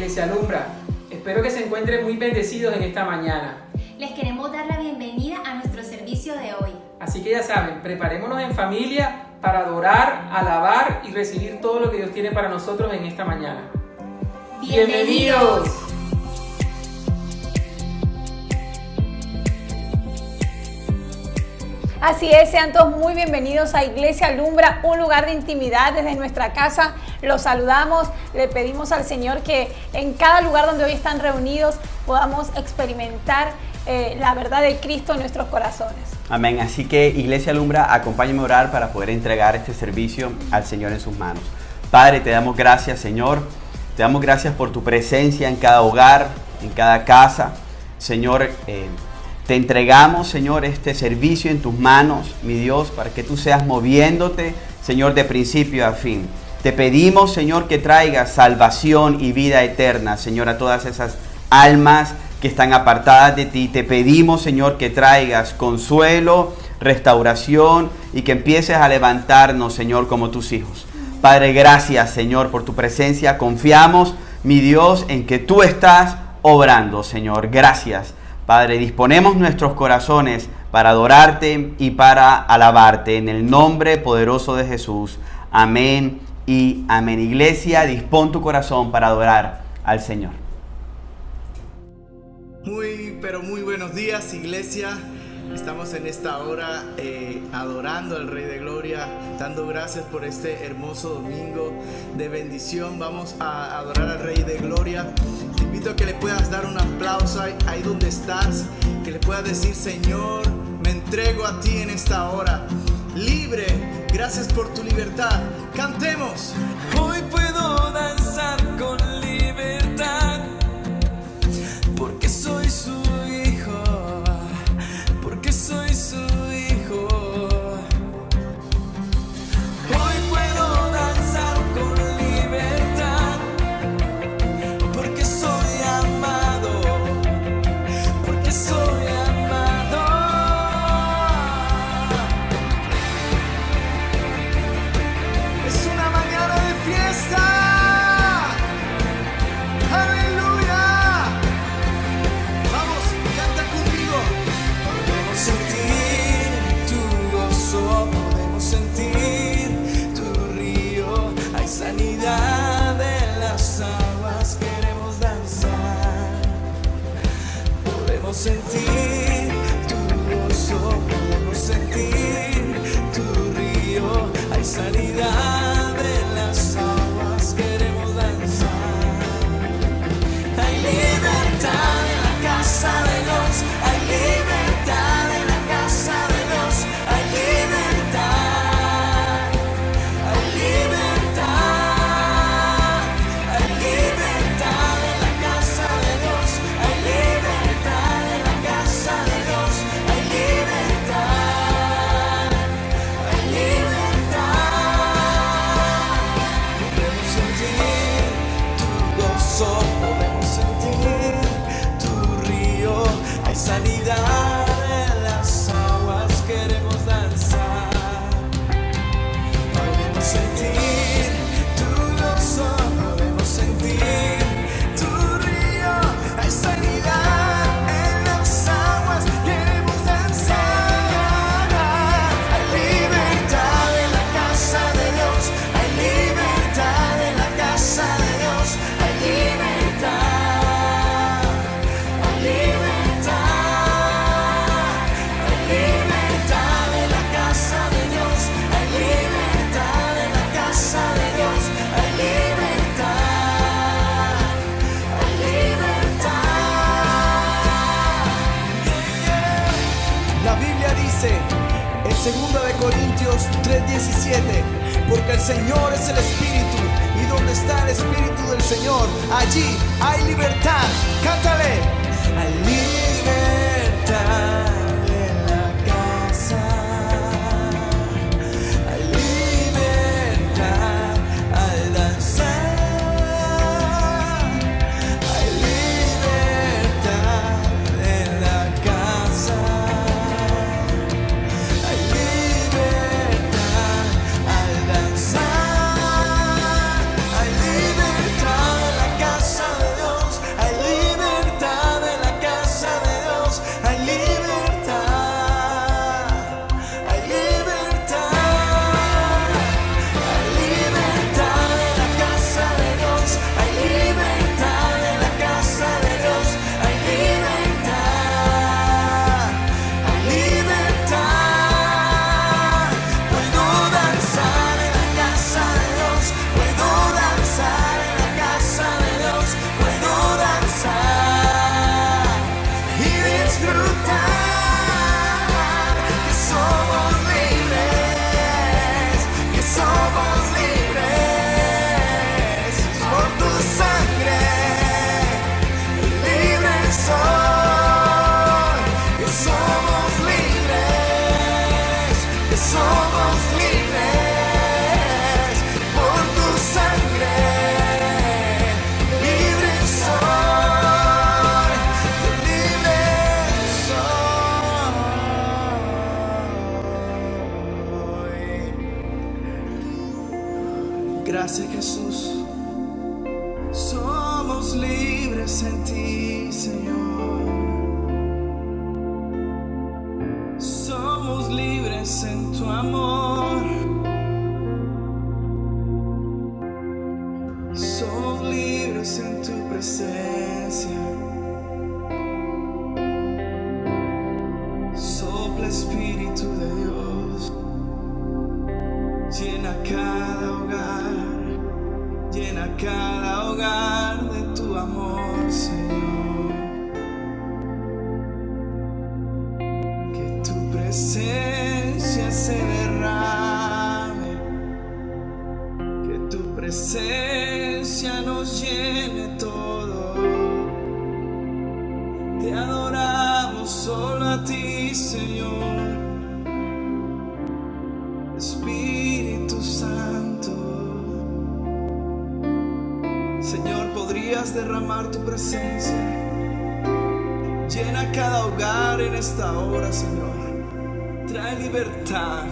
Iglesia Alumbra. Espero que se encuentren muy bendecidos en esta mañana. Les queremos dar la bienvenida a nuestro servicio de hoy. Así que ya saben, preparémonos en familia para adorar, alabar y recibir todo lo que Dios tiene para nosotros en esta mañana. ¡Bienvenidos! Así es, sean todos muy bienvenidos a Iglesia Alumbra, un lugar de intimidad desde nuestra casa. Los saludamos, le pedimos al Señor que en cada lugar donde hoy están reunidos podamos experimentar la verdad de Cristo en nuestros corazones. Amén, así que Iglesia Alumbra, acompáñame a orar para poder entregar este servicio al Señor en sus manos. Padre, te damos gracias, Señor, te damos gracias por tu presencia en cada hogar, en cada casa. Señor, te entregamos, Señor, este servicio en tus manos, mi Dios, para que tú seas moviéndote, Señor, de principio a fin. Te pedimos, Señor, que traigas salvación y vida eterna, Señor, a todas esas almas que están apartadas de ti. Te pedimos, Señor, que traigas consuelo, restauración y que empieces a levantarnos, Señor, como tus hijos. Padre, gracias, Señor, por tu presencia. Confiamos, mi Dios, en que tú estás obrando, Señor. Gracias. Padre, disponemos nuestros corazones para adorarte y para alabarte en el nombre poderoso de Jesús. Amén y amén. Iglesia, dispón tu corazón para adorar al Señor. Pero muy buenos días, iglesia. Estamos en esta hora adorando al Rey de Gloria, dando gracias por este hermoso domingo de bendición. Vamos a adorar al Rey de Gloria. Te invito a que le puedas dar un aplauso ahí donde estás, que le puedas decir: Señor, me entrego a ti en esta hora. Libre, gracias por tu libertad. Cantemos. Hoy puedo danzar con libertad, porque soy su hijo, porque soy su hijo. Hoy puedo danzar con libertad, porque soy amado, porque soy amado. Es una mañana de fiesta. ¡Aleluya! Vamos, canta conmigo. Podemos sentir tu gozo, podemos sentir tu río. Hay sanidad en las aguas, queremos danzar. Podemos sentir tu gozo, podemos sentir tu río. Hay sanidad en las aguas, queremos danzar. Hay libertad en la casa de Dios, hay libertad en la casa de Dios, hay libertad, hay libertad, hay libertad en la casa de Dios, hay libertad en la casa de Dios, hay libertad, hay libertad. Podemos sentir tu gozo, podemos sentir tu río. Hay sanidad en las aguas, queremos danzar. Podemos sentir tu gozo, podemos sentir tu río. Hay sanidad en las aguas, queremos danzar. Hay libertad en la casa de Dios, hay libertad en la casa de Dios, hay libertad, hay libertad, hay libertad en la casa de Dios, hay libertad en la casa de Dios, hay libertad, hay libertad. La Biblia dice en 2 de Corintios 3:17: porque el Señor es el Espíritu, y donde está el Espíritu del Señor, allí hay libertad. Cántale. Hay libertad en la casa, hay libertad al danzar, hay libertad en la casa, hay libertad al danzar, hay libertad en la casa de presencia se derrame, que tu presencia nos llene todo. Te adoramos solo a ti, Señor, Espíritu Santo. Señor, ¿podrías derramar tu presencia? Llena cada hogar en esta hora, Señor. Trae libertad,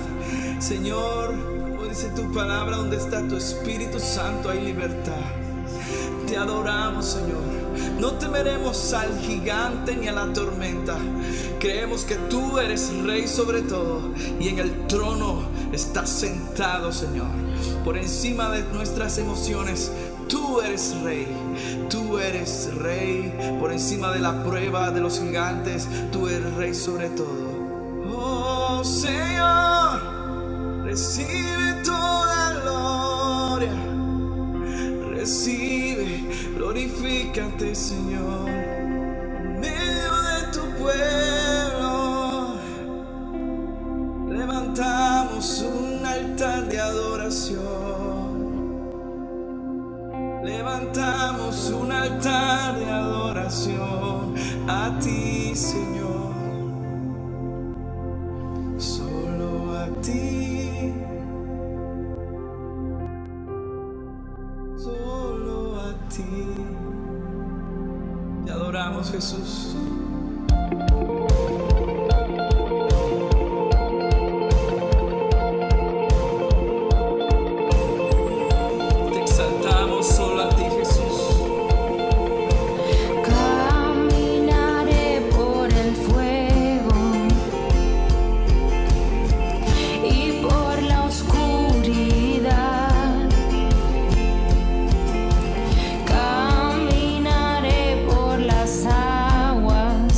Señor. Como dice tu palabra, donde está tu Espíritu Santo hay libertad. Te adoramos, Señor. No temeremos al gigante ni a la tormenta. Creemos que tú eres Rey sobre todo y en el trono estás sentado, Señor. Por encima de nuestras emociones, tú eres Rey. Tú eres Rey. Por encima de la prueba de los gigantes, tú eres Rey sobre todo. Oh, Señor, recibe toda gloria. Recibe, glorifícate, Señor, en medio de tu pueblo. Levantamos un altar de adoración. Levantamos un altar de adoración a ti, Señor. Solo a ti. Solo a ti. Te adoramos, Jesús. Te exaltamos solo a ti, Jesús. Caminaré por el fuego y por la oscuridad. Caminaré por las aguas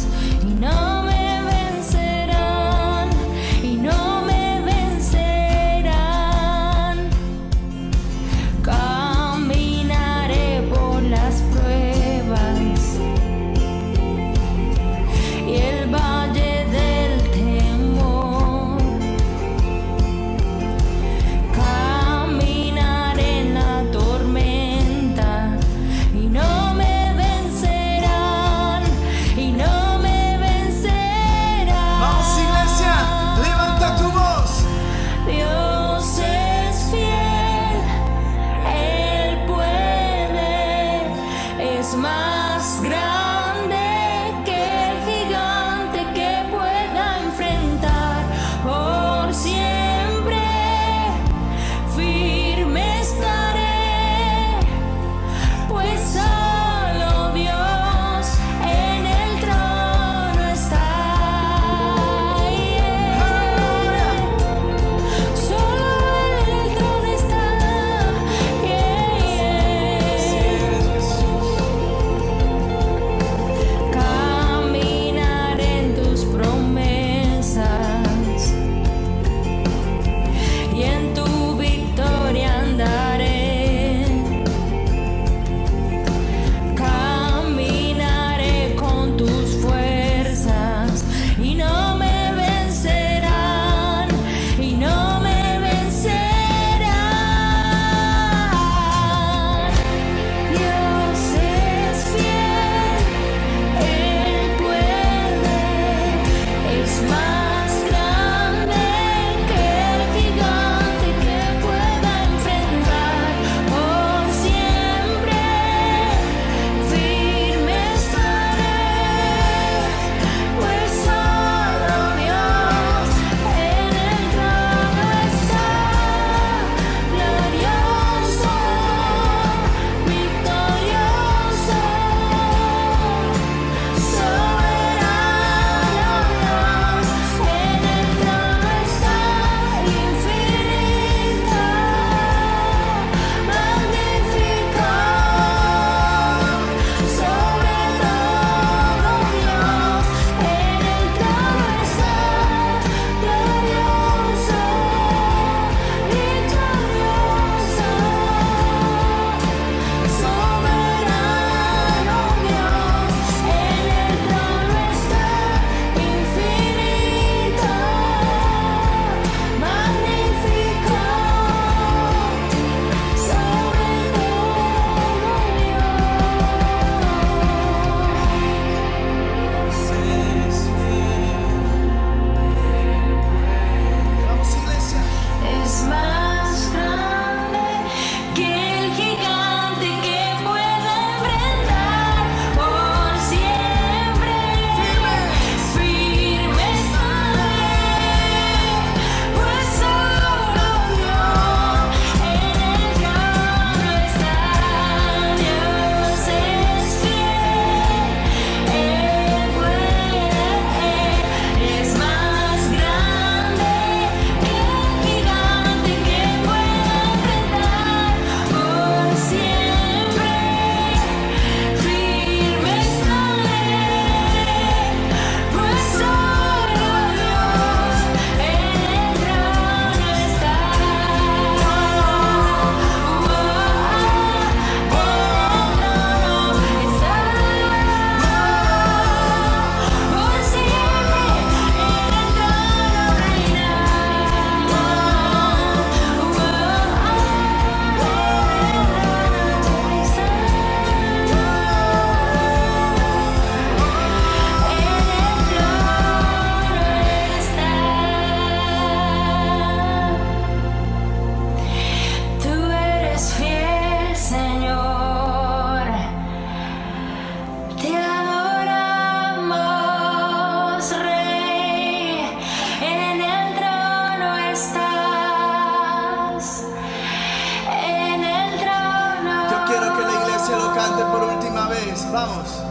adoramos.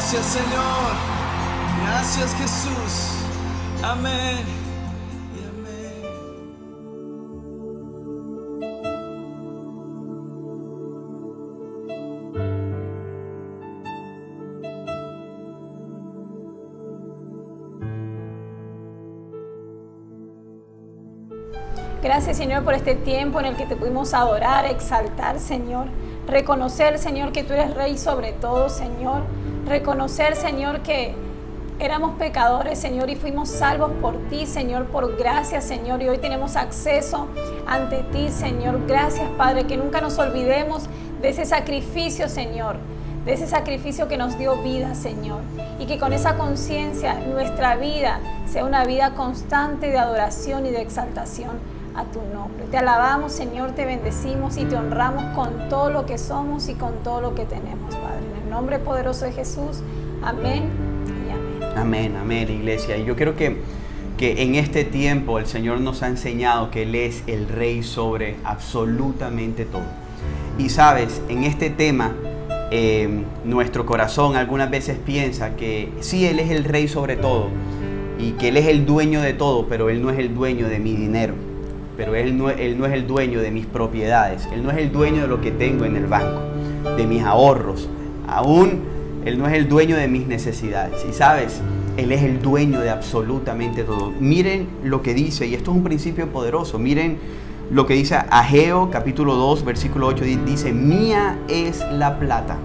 Gracias, Señor. Gracias, Jesús. Amén y amén. Gracias, Señor, por este tiempo en el que te pudimos adorar, exaltar, Señor. Reconocer, Señor, que tú eres Rey sobre todo, Señor. Reconocer, Señor, que éramos pecadores, Señor, y fuimos salvos por ti, Señor, por gracia, Señor. Y hoy tenemos acceso ante ti, Señor. Gracias, Padre, que nunca nos olvidemos de ese sacrificio, Señor. De ese sacrificio que nos dio vida, Señor. Y que con esa conciencia nuestra vida sea una vida constante de adoración y de exaltación a tu nombre. Te alabamos, Señor, te bendecimos y te honramos con todo lo que somos y con todo lo que tenemos, Padre. En el nombre poderoso de Jesús. Amén y amén. Amén, amén, iglesia. Y yo creo que en este tiempo el Señor nos ha enseñado que Él es el Rey sobre absolutamente todo. Y sabes, en este tema, nuestro corazón algunas veces piensa que sí, Él es el Rey sobre todo y que Él es el dueño de todo, pero Él no es el dueño de mi dinero. Pero él no es el dueño de mis propiedades. Él no es el dueño de lo que tengo en el banco, de mis ahorros. Aún Él no es el dueño de mis necesidades. Y sabes, Él es el dueño de absolutamente todo. Miren lo que dice, y esto es un principio poderoso. Miren lo que dice Ageo capítulo 2, versículo 8. Dice, mía es la plata.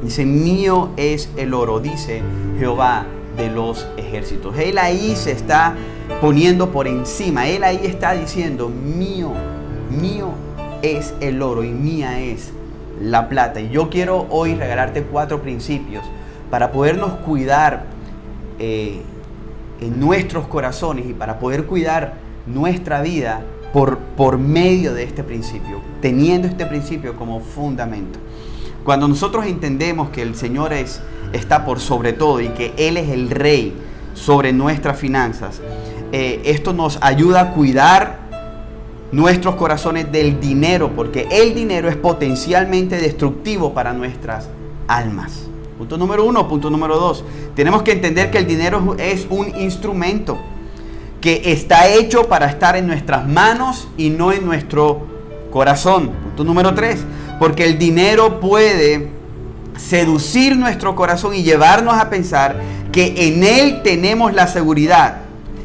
Dice, mío es el oro. Dice Jehová de los ejércitos. Él ahí se está poniendo por encima. Él ahí está diciendo, mío es el oro y mía es la plata. Y yo quiero hoy regalarte 4 principios para podernos cuidar en nuestros corazones y para poder cuidar nuestra vida por medio de este principio, teniendo este principio como fundamento. Cuando nosotros entendemos que el Señor está por sobre todo y que Él es el Rey sobre nuestras finanzas, esto nos ayuda a cuidar nuestros corazones del dinero, porque el dinero es potencialmente destructivo para nuestras almas. Punto número 1. Punto número 2. Tenemos que entender que el dinero es un instrumento que está hecho para estar en nuestras manos y no en nuestro corazón. Punto número 3. Porque el dinero puede seducir nuestro corazón y llevarnos a pensar que en él tenemos la seguridad,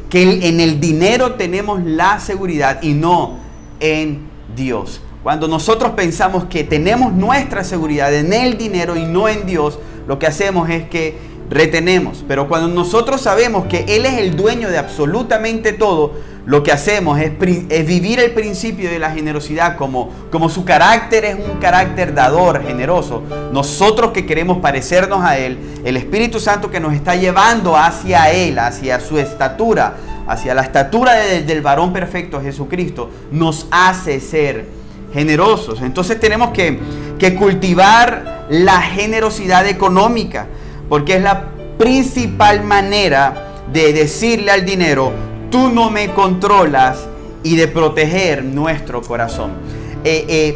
que en el dinero tenemos la seguridad y no en Dios. Cuando nosotros pensamos que tenemos nuestra seguridad en el dinero y no en Dios, lo que hacemos es que retenemos. Pero cuando nosotros sabemos que Él es el dueño de absolutamente todo, lo que hacemos es vivir el principio de la generosidad como su carácter es un carácter dador, generoso. Nosotros que queremos parecernos a Él, el Espíritu Santo que nos está llevando hacia Él, hacia su estatura, hacia la estatura del varón perfecto Jesucristo, nos hace ser generosos. Entonces tenemos que cultivar la generosidad económica, porque es la principal manera de decirle al dinero, tú no me controlas, y de proteger nuestro corazón.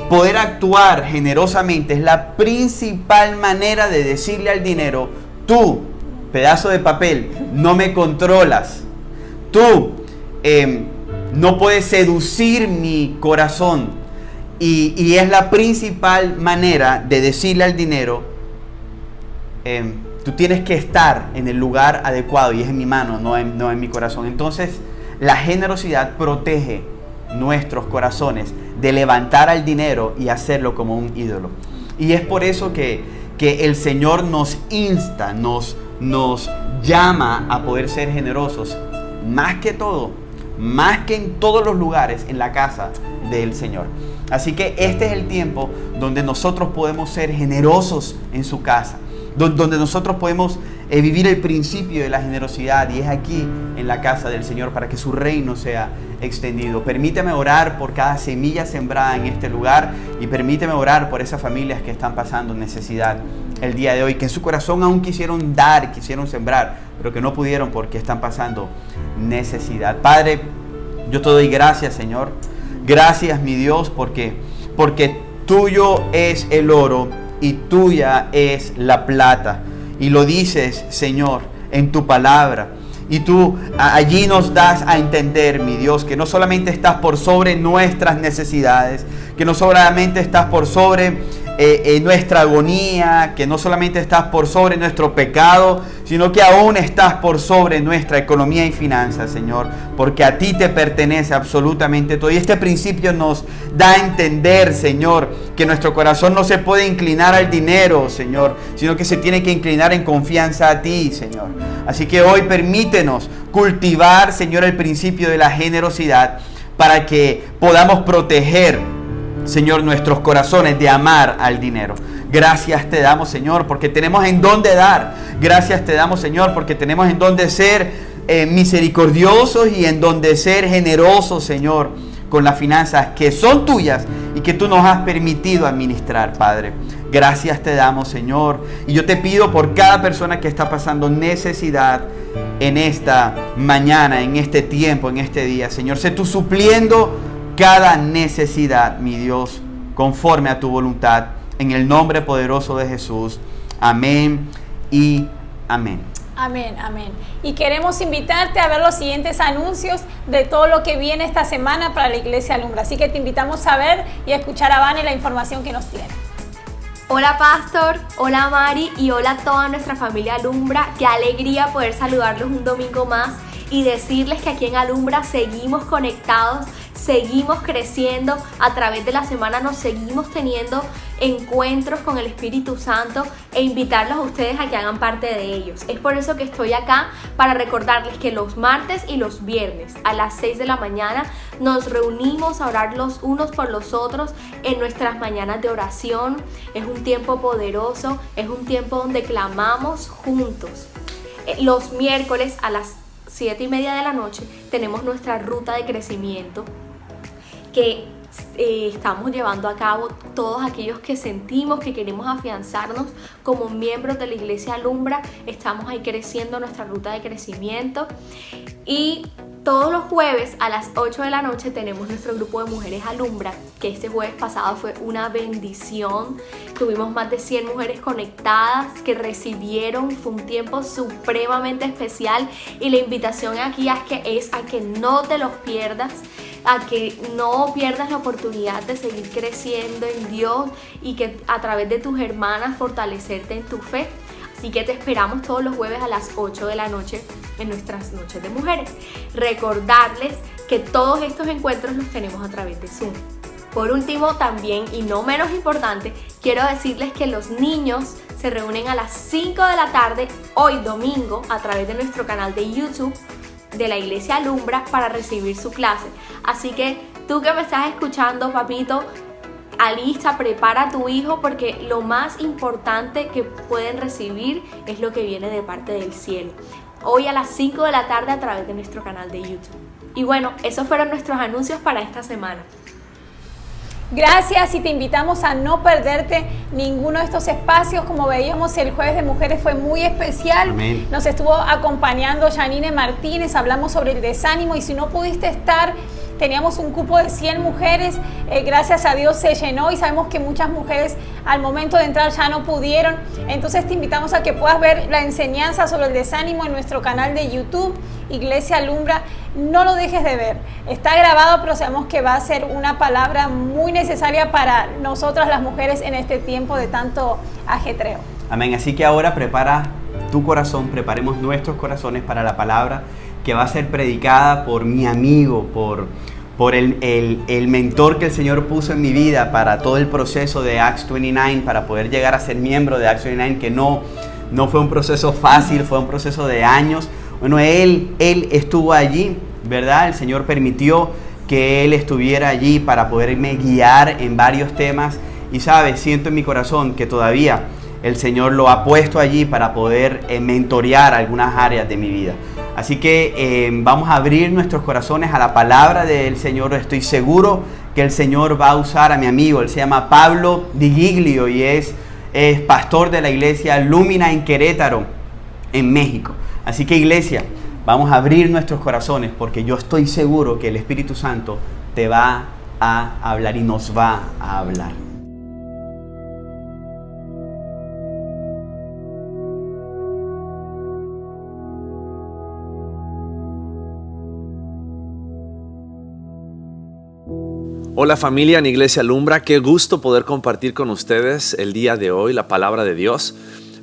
Poder actuar generosamente es la principal manera de decirle al dinero, tú, pedazo de papel, no me controlas. Tú no puedes seducir mi corazón. Y es la principal manera de decirle al dinero, tú tienes que estar en el lugar adecuado y es en mi mano, no en mi corazón. Entonces, la generosidad protege nuestros corazones de levantar al dinero y hacerlo como un ídolo. Y es por eso que el Señor nos insta, nos llama a poder ser generosos, más que todo, más que en todos los lugares, en la casa del Señor. Así que este es el tiempo donde nosotros podemos ser generosos en su casa. donde nosotros podemos vivir el principio de la generosidad, y es aquí en la casa del Señor para que su reino sea extendido. Permíteme orar por cada semilla sembrada en este lugar y permíteme orar por esas familias que están pasando necesidad el día de hoy, que en su corazón aún quisieron dar, quisieron sembrar, pero que no pudieron porque están pasando necesidad. Padre, yo te doy gracias, Señor. Gracias, mi Dios, porque tuyo es el oro y tuya es la plata. Y lo dices, Señor, en tu palabra. Y tú allí nos das a entender, mi Dios, que no solamente estás por sobre nuestras necesidades, que no solamente estás por sobre nuestra agonía, que no solamente estás por sobre nuestro pecado, sino que aún estás por sobre nuestra economía y finanzas, Señor, porque a ti te pertenece absolutamente todo. Y este principio nos da a entender, Señor, que nuestro corazón no se puede inclinar al dinero, Señor, sino que se tiene que inclinar en confianza a ti, Señor. Así que hoy permítenos cultivar, Señor, el principio de la generosidad para que podamos proteger, Señor, nuestros corazones de amar al dinero. Gracias te damos, Señor, porque tenemos en dónde dar. Gracias te damos, Señor, porque tenemos en dónde ser misericordiosos y en dónde ser generosos, Señor, con las finanzas que son tuyas y que tú nos has permitido administrar, Padre. Gracias te damos, Señor. Y yo te pido por cada persona que está pasando necesidad en esta mañana, en este tiempo, en este día, Señor, sé tú supliendo cada necesidad, mi Dios, conforme a tu voluntad, en el nombre poderoso de Jesús. Amén y amén. Amén, amén. Y queremos invitarte a ver los siguientes anuncios de todo lo que viene esta semana para la Iglesia Alumbra. Así que te invitamos a ver y a escuchar a Vane la información que nos tiene. Hola Pastor, hola Mari y hola a toda nuestra familia Alumbra. Qué alegría poder saludarlos un domingo más y decirles que aquí en Alumbra seguimos conectados, seguimos creciendo, a través de la semana nos seguimos teniendo encuentros con el Espíritu Santo e invitarlos a ustedes a que hagan parte de ellos. Es por eso que estoy acá para recordarles que los martes y los viernes a las 6 de la mañana nos reunimos a orar los unos por los otros en nuestras mañanas de oración. Es un tiempo poderoso, es un tiempo donde clamamos juntos. Los miércoles a las 7:30 de la noche tenemos nuestra ruta de crecimiento que estamos llevando a cabo todos aquellos que sentimos que queremos afianzarnos como miembros de la Iglesia Alumbra. Estamos ahí creciendo nuestra ruta de crecimiento. Y todos los jueves a las 8 de la noche tenemos nuestro grupo de mujeres Alumbra, que este jueves pasado fue una bendición. Tuvimos más de 100 mujeres conectadas que recibieron, fue un tiempo supremamente especial y la invitación aquí es a que no te los pierdas, a que no pierdas la oportunidad de seguir creciendo en Dios y que a través de tus hermanas fortalecerte en tu fe. Así que te esperamos todos los jueves a las 8 de la noche en nuestras noches de mujeres. Recordarles que todos estos encuentros los tenemos a través de Zoom. Por último, también y no menos importante, quiero decirles que los niños se reúnen a las 5 de la tarde hoy domingo a través de nuestro canal de YouTube de la Iglesia Alumbra para recibir su clase. Así que tú que me estás escuchando, papito, alista, prepara a tu hijo porque lo más importante que pueden recibir es lo que viene de parte del cielo. Hoy a las 5 de la tarde a través de nuestro canal de YouTube. Y bueno, esos fueron nuestros anuncios para esta semana. Gracias y te invitamos a no perderte ninguno de estos espacios. Como veíamos, el Jueves de Mujeres fue muy especial. Amén. Nos estuvo acompañando Janine Martínez, hablamos sobre el desánimo y si no pudiste estar, teníamos un cupo de 100 mujeres, gracias a Dios se llenó y sabemos que muchas mujeres al momento de entrar ya no pudieron. Entonces te invitamos a que puedas ver la enseñanza sobre el desánimo en nuestro canal de YouTube, Iglesia Alumbra. No lo dejes de ver, está grabado, pero sabemos que va a ser una palabra muy necesaria para nosotras las mujeres en este tiempo de tanto ajetreo. Amén, así que ahora prepara tu corazón, preparemos nuestros corazones para la palabra que va a ser predicada por mi amigo, por el mentor que el Señor puso en mi vida para todo el proceso de Acts 29, para poder llegar a ser miembro de Acts 29, que no fue un proceso fácil, fue un proceso de años. Bueno, él estuvo allí, ¿verdad? El Señor permitió que él estuviera allí para poderme guiar en varios temas. Y sabes, siento en mi corazón que todavía el Señor lo ha puesto allí para poder mentorear algunas áreas de mi vida. Así que vamos a abrir nuestros corazones a la palabra del Señor. Estoy seguro que el Señor va a usar a mi amigo. Él se llama Pablo Di Giglio y es pastor de la iglesia Lumina en Querétaro, en México. Así que, iglesia, vamos a abrir nuestros corazones porque yo estoy seguro que el Espíritu Santo te va a hablar y nos va a hablar. Hola familia en Iglesia Alumbra, qué gusto poder compartir con ustedes el día de hoy la palabra de Dios.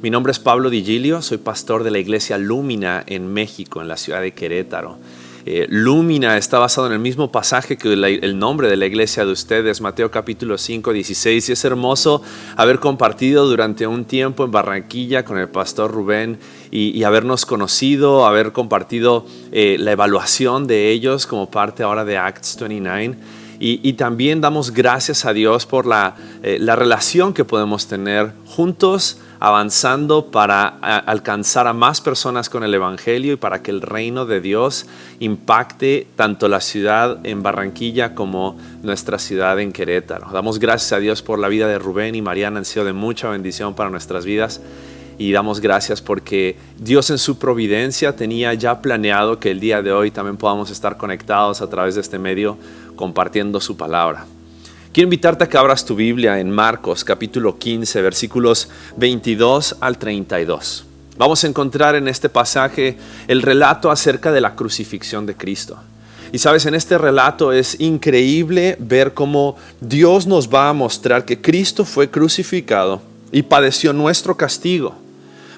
Mi nombre es Pablo Di Giglio, soy pastor de la iglesia Lumina en México, en la ciudad de Querétaro. Lumina está basado en el mismo pasaje que el nombre de la iglesia de ustedes, Mateo capítulo 5, 16. Y es hermoso haber compartido durante un tiempo en Barranquilla con el pastor Rubén y habernos conocido, haber compartido la evaluación de ellos como parte ahora de Acts 29. Y también damos gracias a Dios por la relación que podemos tener juntos, avanzando para alcanzar a más personas con el Evangelio y para que el reino de Dios impacte tanto la ciudad en Barranquilla como nuestra ciudad en Querétaro. Damos gracias a Dios por la vida de Rubén y Mariana, han sido de mucha bendición para nuestras vidas. Y damos gracias porque Dios en su providencia tenía ya planeado que el día de hoy también podamos estar conectados a través de este medio compartiendo su palabra. Quiero invitarte a que abras tu Biblia en Marcos capítulo 15, versículos 22 al 32. Vamos a encontrar en este pasaje el relato acerca de la crucifixión de Cristo. Y sabes, en este relato es increíble ver cómo Dios nos va a mostrar que Cristo fue crucificado y padeció nuestro castigo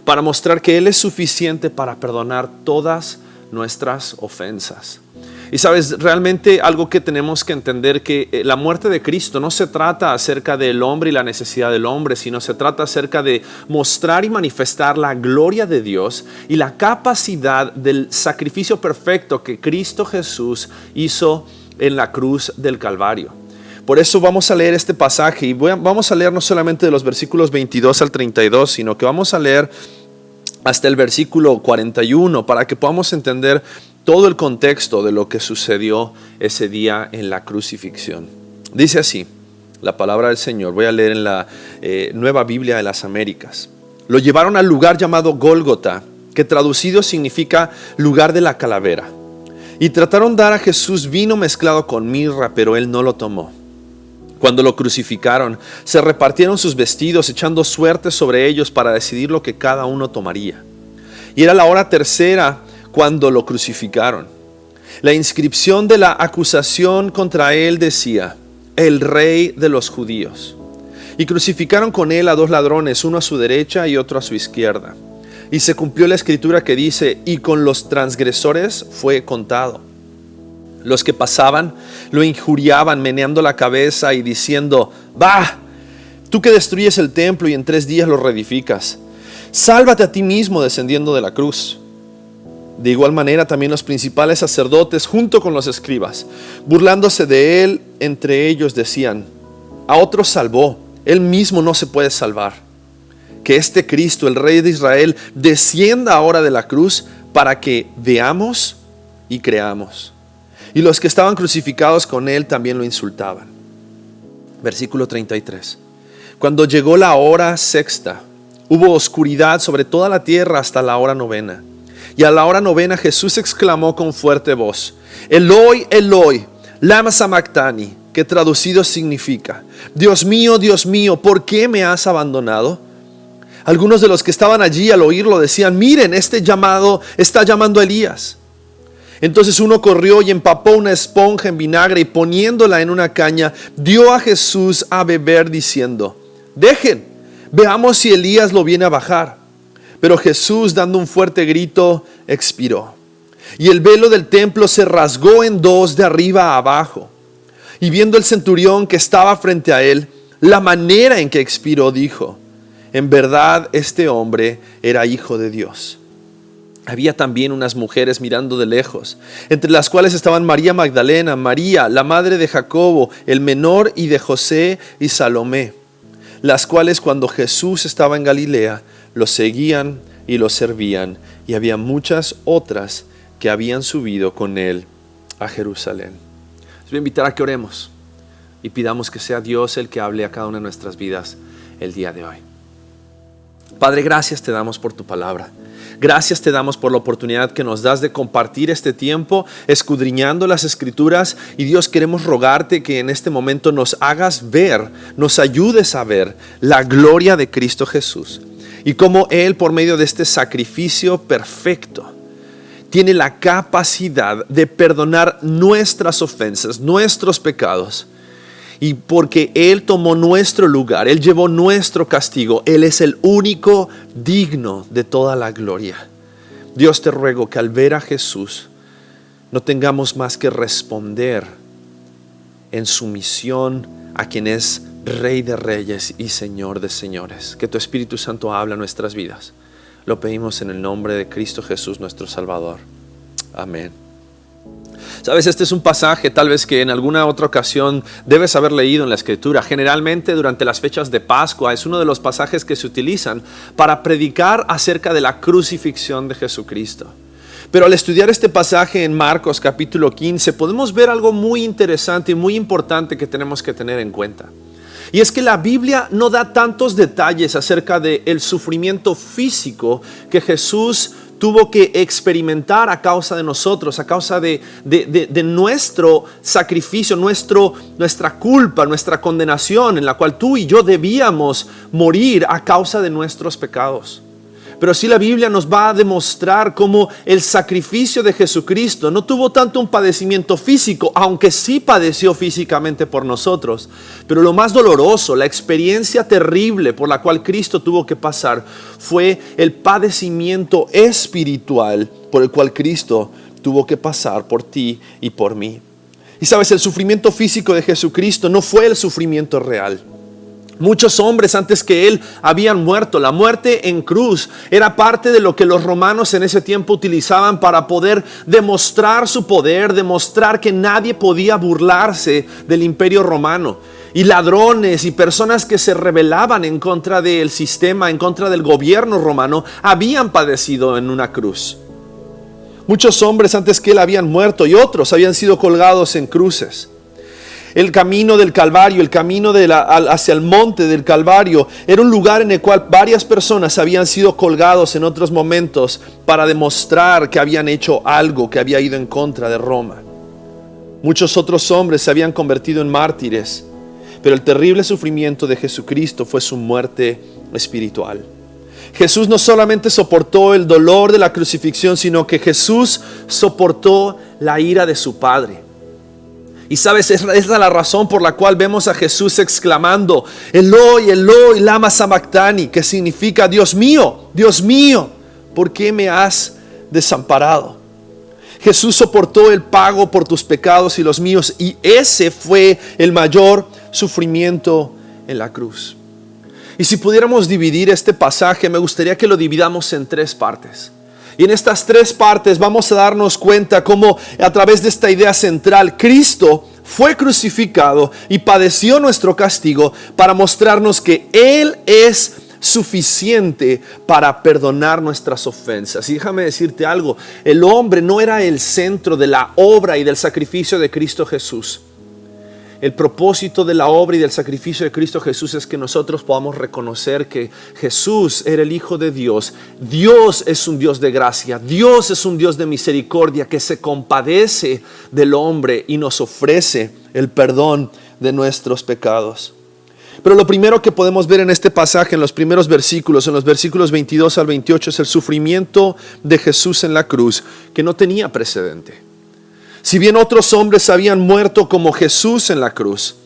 para mostrar que Él es suficiente para perdonar todas nuestras ofensas. Y sabes, realmente algo que tenemos que entender, que la muerte de Cristo no se trata acerca del hombre y la necesidad del hombre, sino se trata acerca de mostrar y manifestar la gloria de Dios y la capacidad del sacrificio perfecto que Cristo Jesús hizo en la cruz del Calvario. Por eso vamos a leer este pasaje y vamos a leer no solamente de los versículos 22 al 32, sino que vamos a leer hasta el versículo 41 para que podamos entender todo el contexto de lo que sucedió ese día en la crucifixión. Dice así la palabra del Señor. Voy a leer en la Nueva Biblia de las Américas. Lo llevaron al lugar llamado Gólgota, que traducido significa lugar de la calavera. Y trataron de dar a Jesús vino mezclado con mirra, pero él no lo tomó. Cuando lo crucificaron, se repartieron sus vestidos, echando suertes sobre ellos para decidir lo que cada uno tomaría. Y era la hora tercera cuando lo crucificaron. La inscripción de la acusación contra él decía: el rey de los judíos. Y crucificaron con él a dos ladrones, uno a su derecha y otro a su izquierda. Y se cumplió la escritura que dice: y con los transgresores fue contado. Los que pasaban lo injuriaban, meneando la cabeza y diciendo: ¡bah! Tú que destruyes el templo y en 3 días lo reedificas, sálvate a ti mismo descendiendo de la cruz. De igual manera también los principales sacerdotes junto con los escribas, burlándose de él, entre ellos decían: a otro salvó, él mismo no se puede salvar. Que este Cristo, el Rey de Israel, descienda ahora de la cruz para que veamos y creamos. Y los que estaban crucificados con él también lo insultaban. Versículo 33. Cuando llegó la hora sexta, hubo oscuridad sobre toda la tierra hasta la hora novena. Y a la hora novena Jesús exclamó con fuerte voz: Eloi, Eloi, lama sabactani, que traducido significa: Dios mío, ¿por qué me has abandonado? Algunos de los que estaban allí al oírlo decían: miren, está llamando a Elías. Entonces uno corrió y empapó una esponja en vinagre y poniéndola en una caña, dio a Jesús a beber diciendo: dejen, veamos si Elías lo viene a bajar. Pero Jesús, dando un fuerte grito, expiró. Y el velo del templo se rasgó en dos de arriba a abajo. Y viendo el centurión que estaba frente a él, la manera en que expiró, dijo: en verdad este hombre era hijo de Dios. Había también unas mujeres mirando de lejos, entre las cuales estaban María Magdalena, María, la madre de Jacobo, el menor, y de José y Salomé. las cuales cuando Jesús estaba en Galilea, lo seguían y lo servían, y había muchas otras que habían subido con él a Jerusalén. Les voy a invitar a que oremos y pidamos que sea Dios el que hable a cada una de nuestras vidas el día de hoy. Padre, gracias te damos por tu palabra. Gracias te damos por la oportunidad que nos das de compartir este tiempo escudriñando las Escrituras. Y Dios, queremos rogarte que en este momento nos hagas ver, nos ayudes a ver la gloria de Cristo Jesús. Y cómo Él, por medio de este sacrificio perfecto, tiene la capacidad de perdonar nuestras ofensas, nuestros pecados. Y porque Él tomó nuestro lugar, Él llevó nuestro castigo, Él es el único digno de toda la gloria. Dios, te ruego que al ver a Jesús no tengamos más que responder en sumisión a quien es Rey de Reyes y Señor de Señores. Que tu Espíritu Santo hable a nuestras vidas. Lo pedimos en el nombre de Cristo Jesús, nuestro Salvador. Amén. Sabes, este es un pasaje tal vez que en alguna otra ocasión debes haber leído en la Escritura. Generalmente durante las fechas de Pascua es uno de los pasajes que se utilizan para predicar acerca de la crucifixión de Jesucristo. Pero al estudiar este pasaje en Marcos capítulo 15 podemos ver algo muy interesante y muy importante que tenemos que tener en cuenta. Y es que la Biblia no da tantos detalles acerca del sufrimiento físico que Jesús tuvo que experimentar a causa de nosotros, a causa de nuestro sacrificio, nuestra culpa, nuestra condenación, en la cual tú y yo debíamos morir a causa de nuestros pecados. Pero sí, la Biblia nos va a demostrar cómo el sacrificio de Jesucristo no tuvo tanto un padecimiento físico, aunque sí padeció físicamente por nosotros. Pero lo más doloroso, la experiencia terrible por la cual Cristo tuvo que pasar, fue el padecimiento espiritual por el cual Cristo tuvo que pasar por ti y por mí. Y sabes, el sufrimiento físico de Jesucristo no fue el sufrimiento real. Muchos hombres antes que Él habían muerto. La muerte en cruz era parte de lo que los romanos en ese tiempo utilizaban para poder demostrar su poder, demostrar que nadie podía burlarse del imperio romano. Y ladrones y personas que se rebelaban en contra del sistema, en contra del gobierno romano, habían padecido en una cruz. Muchos hombres antes que Él habían muerto y otros habían sido colgados en cruces. El camino del Calvario, el camino hacia el monte del Calvario, era un lugar en el cual varias personas habían sido colgados en otros momentos para demostrar que habían hecho algo que había ido en contra de Roma. Muchos otros hombres se habían convertido en mártires, pero el terrible sufrimiento de Jesucristo fue su muerte espiritual. Jesús no solamente soportó el dolor de la crucifixión, sino que Jesús soportó la ira de su Padre. Y sabes, esa es la razón por la cual vemos a Jesús exclamando: Eloi, Eloi, lama sabactani, que significa: Dios mío, ¿por qué me has desamparado? Jesús soportó el pago por tus pecados y los míos, y ese fue el mayor sufrimiento en la cruz. Y si pudiéramos dividir este pasaje, me gustaría que lo dividamos en 3 partes. Y en estas 3 partes vamos a darnos cuenta cómo a través de esta idea central, Cristo fue crucificado y padeció nuestro castigo para mostrarnos que Él es suficiente para perdonar nuestras ofensas. Y déjame decirte algo, el hombre no era el centro de la obra y del sacrificio de Cristo Jesús. El propósito de la obra y del sacrificio de Cristo Jesús es que nosotros podamos reconocer que Jesús era el Hijo de Dios. Dios es un Dios de gracia. Dios es un Dios de misericordia que se compadece del hombre y nos ofrece el perdón de nuestros pecados. Pero lo primero que podemos ver en este pasaje, en los primeros versículos, en los versículos 22 al 28, es el sufrimiento de Jesús en la cruz, que no tenía precedente. Si bien otros hombres habían muerto como Jesús en la cruz,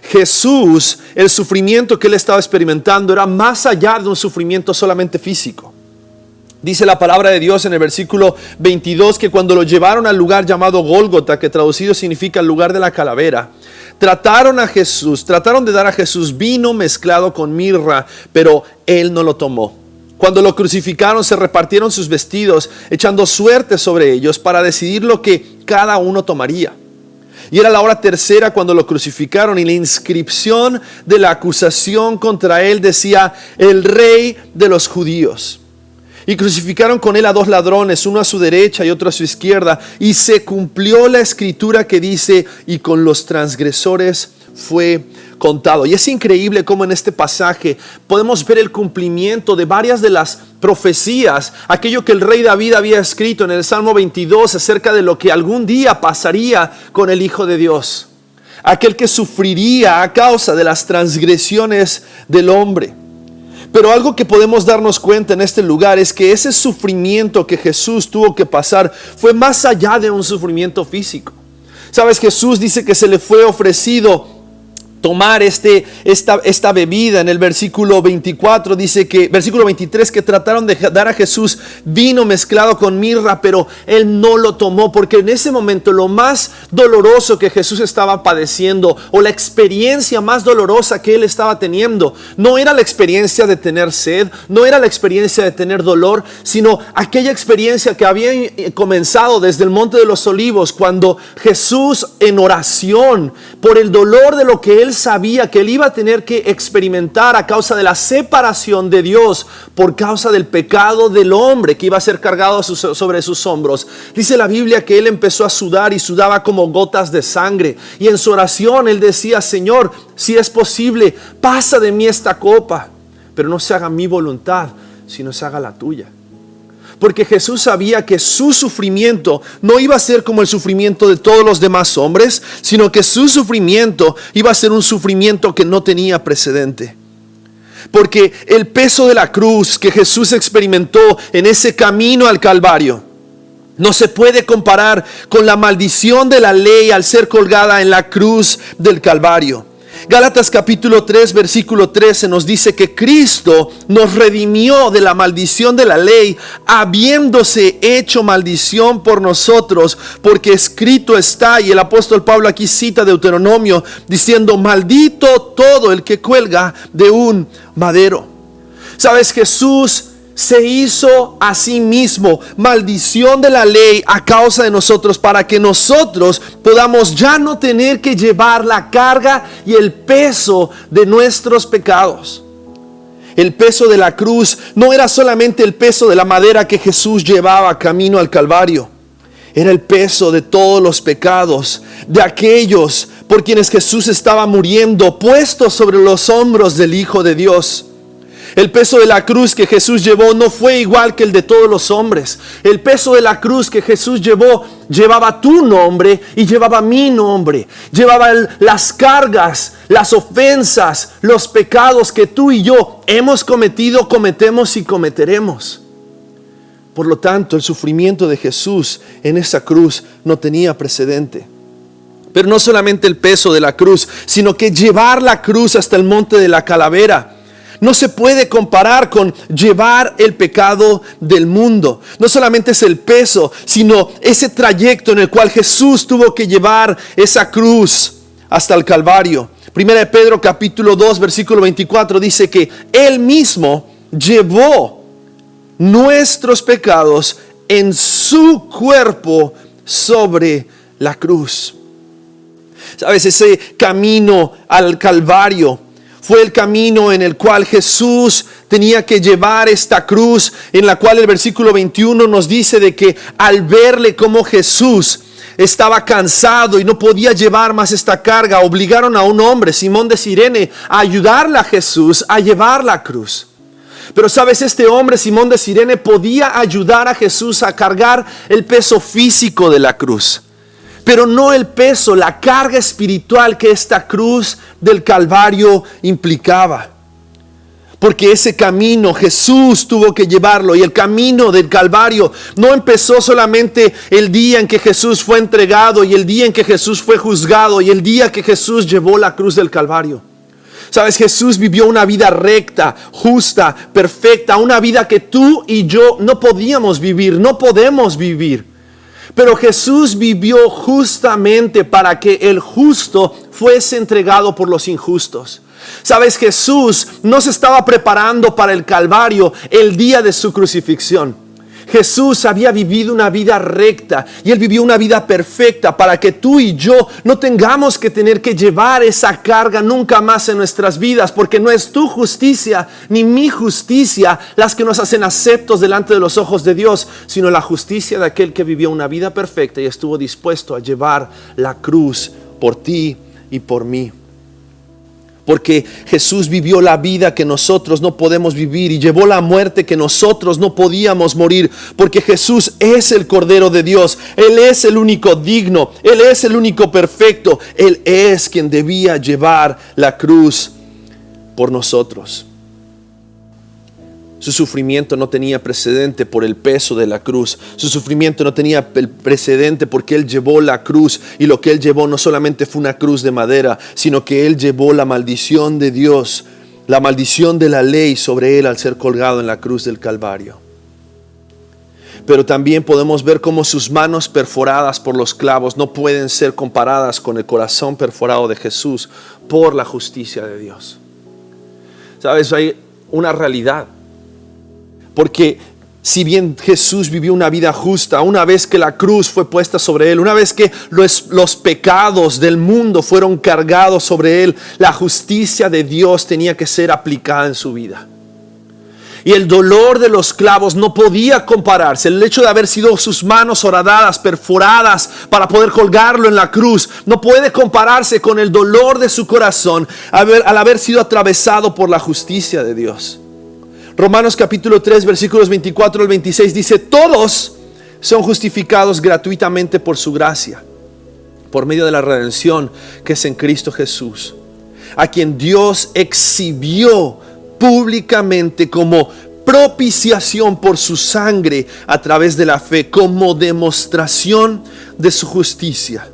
Jesús, el sufrimiento que Él estaba experimentando era más allá de un sufrimiento solamente físico. Dice la palabra de Dios en el versículo 22 que cuando lo llevaron al lugar llamado Gólgota, que traducido significa el lugar de la calavera, trataron de dar a Jesús vino mezclado con mirra, pero Él no lo tomó. Cuando lo crucificaron, se repartieron sus vestidos, echando suerte sobre ellos para decidir lo que cada uno tomaría. Y era la hora tercera cuando lo crucificaron, y la inscripción de la acusación contra él decía: el rey de los judíos. Y crucificaron con él a 2 ladrones, uno a su derecha y otro a su izquierda. Y se cumplió la escritura que dice: y con los transgresores fue contado. Y es increíble cómo en este pasaje podemos ver el cumplimiento de varias de las profecías, aquello que el rey David había escrito en el Salmo 22 acerca de lo que algún día pasaría con el Hijo de Dios, aquel que sufriría a causa de las transgresiones del hombre. Pero algo que podemos darnos cuenta en este lugar es que ese sufrimiento que Jesús tuvo que pasar fue más allá de un sufrimiento físico. Sabes, Jesús dice que se le fue ofrecido tomar esta bebida. En el versículo 24 dice que, versículo 23, que trataron de dar a Jesús vino mezclado con mirra, pero él no lo tomó, porque en ese momento lo más doloroso que Jesús estaba padeciendo, o la experiencia más dolorosa que él estaba teniendo, no era la experiencia de tener sed, no era la experiencia de tener dolor, sino aquella experiencia que había comenzado desde el Monte de los Olivos, cuando Jesús, en oración por el dolor de lo que él sabía que él iba a tener que experimentar a causa de la separación de Dios por causa del pecado del hombre que iba a ser cargado sobre sus hombros. Dice la Biblia que él empezó a sudar y sudaba como gotas de sangre, y en su oración él decía: Señor, si es posible, pasa de mí esta copa, pero no se haga mi voluntad, sino se haga la tuya. Porque Jesús sabía que su sufrimiento no iba a ser como el sufrimiento de todos los demás hombres, sino que su sufrimiento iba a ser un sufrimiento que no tenía precedente. Porque el peso de la cruz que Jesús experimentó en ese camino al Calvario no se puede comparar con la maldición de la ley al ser colgada en la cruz del Calvario. Gálatas capítulo 3 versículo 13 nos dice que Cristo nos redimió de la maldición de la ley, habiéndose hecho maldición por nosotros, porque escrito está. Y el apóstol Pablo aquí cita Deuteronomio diciendo: maldito todo el que cuelga de un madero. Sabes, Jesús se hizo a sí mismo maldición de la ley a causa de nosotros, para que nosotros podamos ya no tener que llevar la carga y el peso de nuestros pecados. El peso de la cruz no era solamente el peso de la madera que Jesús llevaba camino al Calvario, era el peso de todos los pecados de aquellos por quienes Jesús estaba muriendo, puesto sobre los hombros del Hijo de Dios. El peso de la cruz que Jesús llevó no fue igual que el de todos los hombres. El peso de la cruz que Jesús llevaba tu nombre y llevaba mi nombre. Llevaba las cargas, las ofensas, los pecados que tú y yo hemos cometido, cometemos y cometeremos. Por lo tanto, el sufrimiento de Jesús en esa cruz no tenía precedente. Pero no solamente el peso de la cruz, sino que llevar la cruz hasta el monte de la calavera no se puede comparar con llevar el pecado del mundo. No solamente es el peso, sino ese trayecto en el cual Jesús tuvo que llevar esa cruz hasta el Calvario. Primera de Pedro capítulo 2 versículo 24 dice que Él mismo llevó nuestros pecados en su cuerpo sobre la cruz. Sabes, ese camino al Calvario fue el camino en el cual Jesús tenía que llevar esta cruz, en la cual el versículo 21 nos dice de que al verle como Jesús estaba cansado y no podía llevar más esta carga, obligaron a un hombre, Simón de Cirene, a ayudarle a Jesús a llevar la cruz. Pero sabes, este hombre, Simón de Cirene, podía ayudar a Jesús a cargar el peso físico de la cruz, pero no el peso, la carga espiritual que esta cruz del Calvario implicaba. Porque ese camino Jesús tuvo que llevarlo, y el camino del Calvario no empezó solamente el día en que Jesús fue entregado y el día en que Jesús fue juzgado y el día que Jesús llevó la cruz del Calvario. Sabes, Jesús vivió una vida recta, justa, perfecta, una vida que tú y yo no podíamos vivir, no podemos vivir. Pero Jesús vivió justamente para que el justo fuese entregado por los injustos. Sabes, Jesús no se estaba preparando para el Calvario el día de su crucifixión. Jesús había vivido una vida recta y Él vivió una vida perfecta para que tú y yo no tengamos que tener que llevar esa carga nunca más en nuestras vidas, porque no es tu justicia ni mi justicia las que nos hacen aceptos delante de los ojos de Dios, sino la justicia de aquel que vivió una vida perfecta y estuvo dispuesto a llevar la cruz por ti y por mí. Porque Jesús vivió la vida que nosotros no podemos vivir y llevó la muerte que nosotros no podíamos morir. Porque Jesús es el Cordero de Dios. Él es el único digno. Él es el único perfecto. Él es quien debía llevar la cruz por nosotros. Su sufrimiento no tenía precedente por el peso de la cruz. Su sufrimiento no tenía el precedente porque Él llevó la cruz. Y lo que Él llevó no solamente fue una cruz de madera, sino que Él llevó la maldición de Dios, la maldición de la ley sobre Él al ser colgado en la cruz del Calvario. Pero también podemos ver cómo sus manos perforadas por los clavos no pueden ser comparadas con el corazón perforado de Jesús por la justicia de Dios. ¿Sabes? Hay una realidad. Porque si bien Jesús vivió una vida justa, una vez que la cruz fue puesta sobre Él, una vez que los pecados del mundo fueron cargados sobre Él, la justicia de Dios tenía que ser aplicada en su vida. Y el dolor de los clavos no podía compararse. El hecho de haber sido sus manos horadadas, perforadas para poder colgarlo en la cruz, no puede compararse con el dolor de su corazón al haber sido atravesado por la justicia de Dios. Romanos capítulo 3 versículos 24 al 26 dice: todos son justificados gratuitamente por su gracia, por medio de la redención que es en Cristo Jesús, a quien Dios exhibió públicamente como propiciación por su sangre a través de la fe, como demostración de su justicia,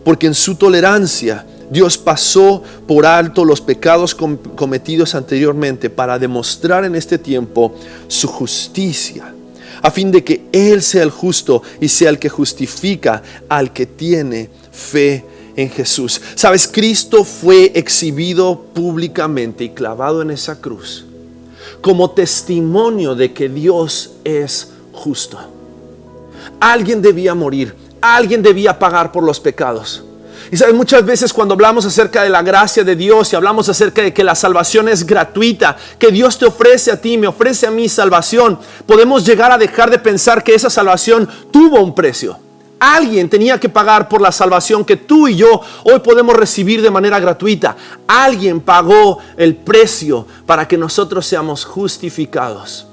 porque en su tolerancia Dios pasó por alto los pecados cometidos anteriormente para demostrar en este tiempo su justicia, a fin de que Él sea el justo y sea el que justifica al que tiene fe en Jesús. Sabes, Cristo fue exhibido públicamente y clavado en esa cruz como testimonio de que Dios es justo. Alguien debía morir, alguien debía pagar por los pecados. Y sabes, muchas veces cuando hablamos acerca de la gracia de Dios y hablamos acerca de que la salvación es gratuita, que Dios te ofrece a ti, me ofrece a mí salvación, podemos llegar a dejar de pensar que esa salvación tuvo un precio. Alguien tenía que pagar por la salvación que tú y yo hoy podemos recibir de manera gratuita. Alguien pagó el precio para que nosotros seamos justificados.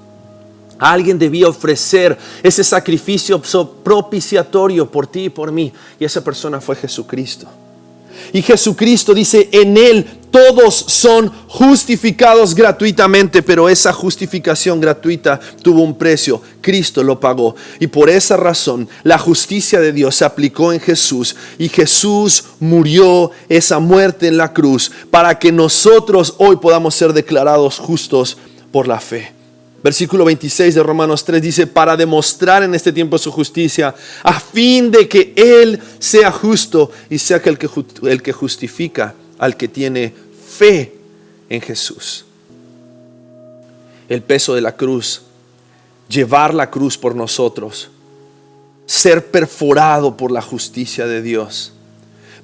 Alguien debía ofrecer ese sacrificio propiciatorio por ti y por mí. Y esa persona fue Jesucristo. Y Jesucristo dice: en Él todos son justificados gratuitamente. Pero esa justificación gratuita tuvo un precio. Cristo lo pagó. Y por esa razón la justicia de Dios se aplicó en Jesús. Y Jesús murió esa muerte en la cruz para que nosotros hoy podamos ser declarados justos por la fe. Versículo 26 de Romanos 3 dice: para demostrar en este tiempo su justicia, a fin de que Él sea justo y sea el que justifica al que tiene fe en Jesús. El peso de la cruz, llevar la cruz por nosotros, ser perforado por la justicia de Dios.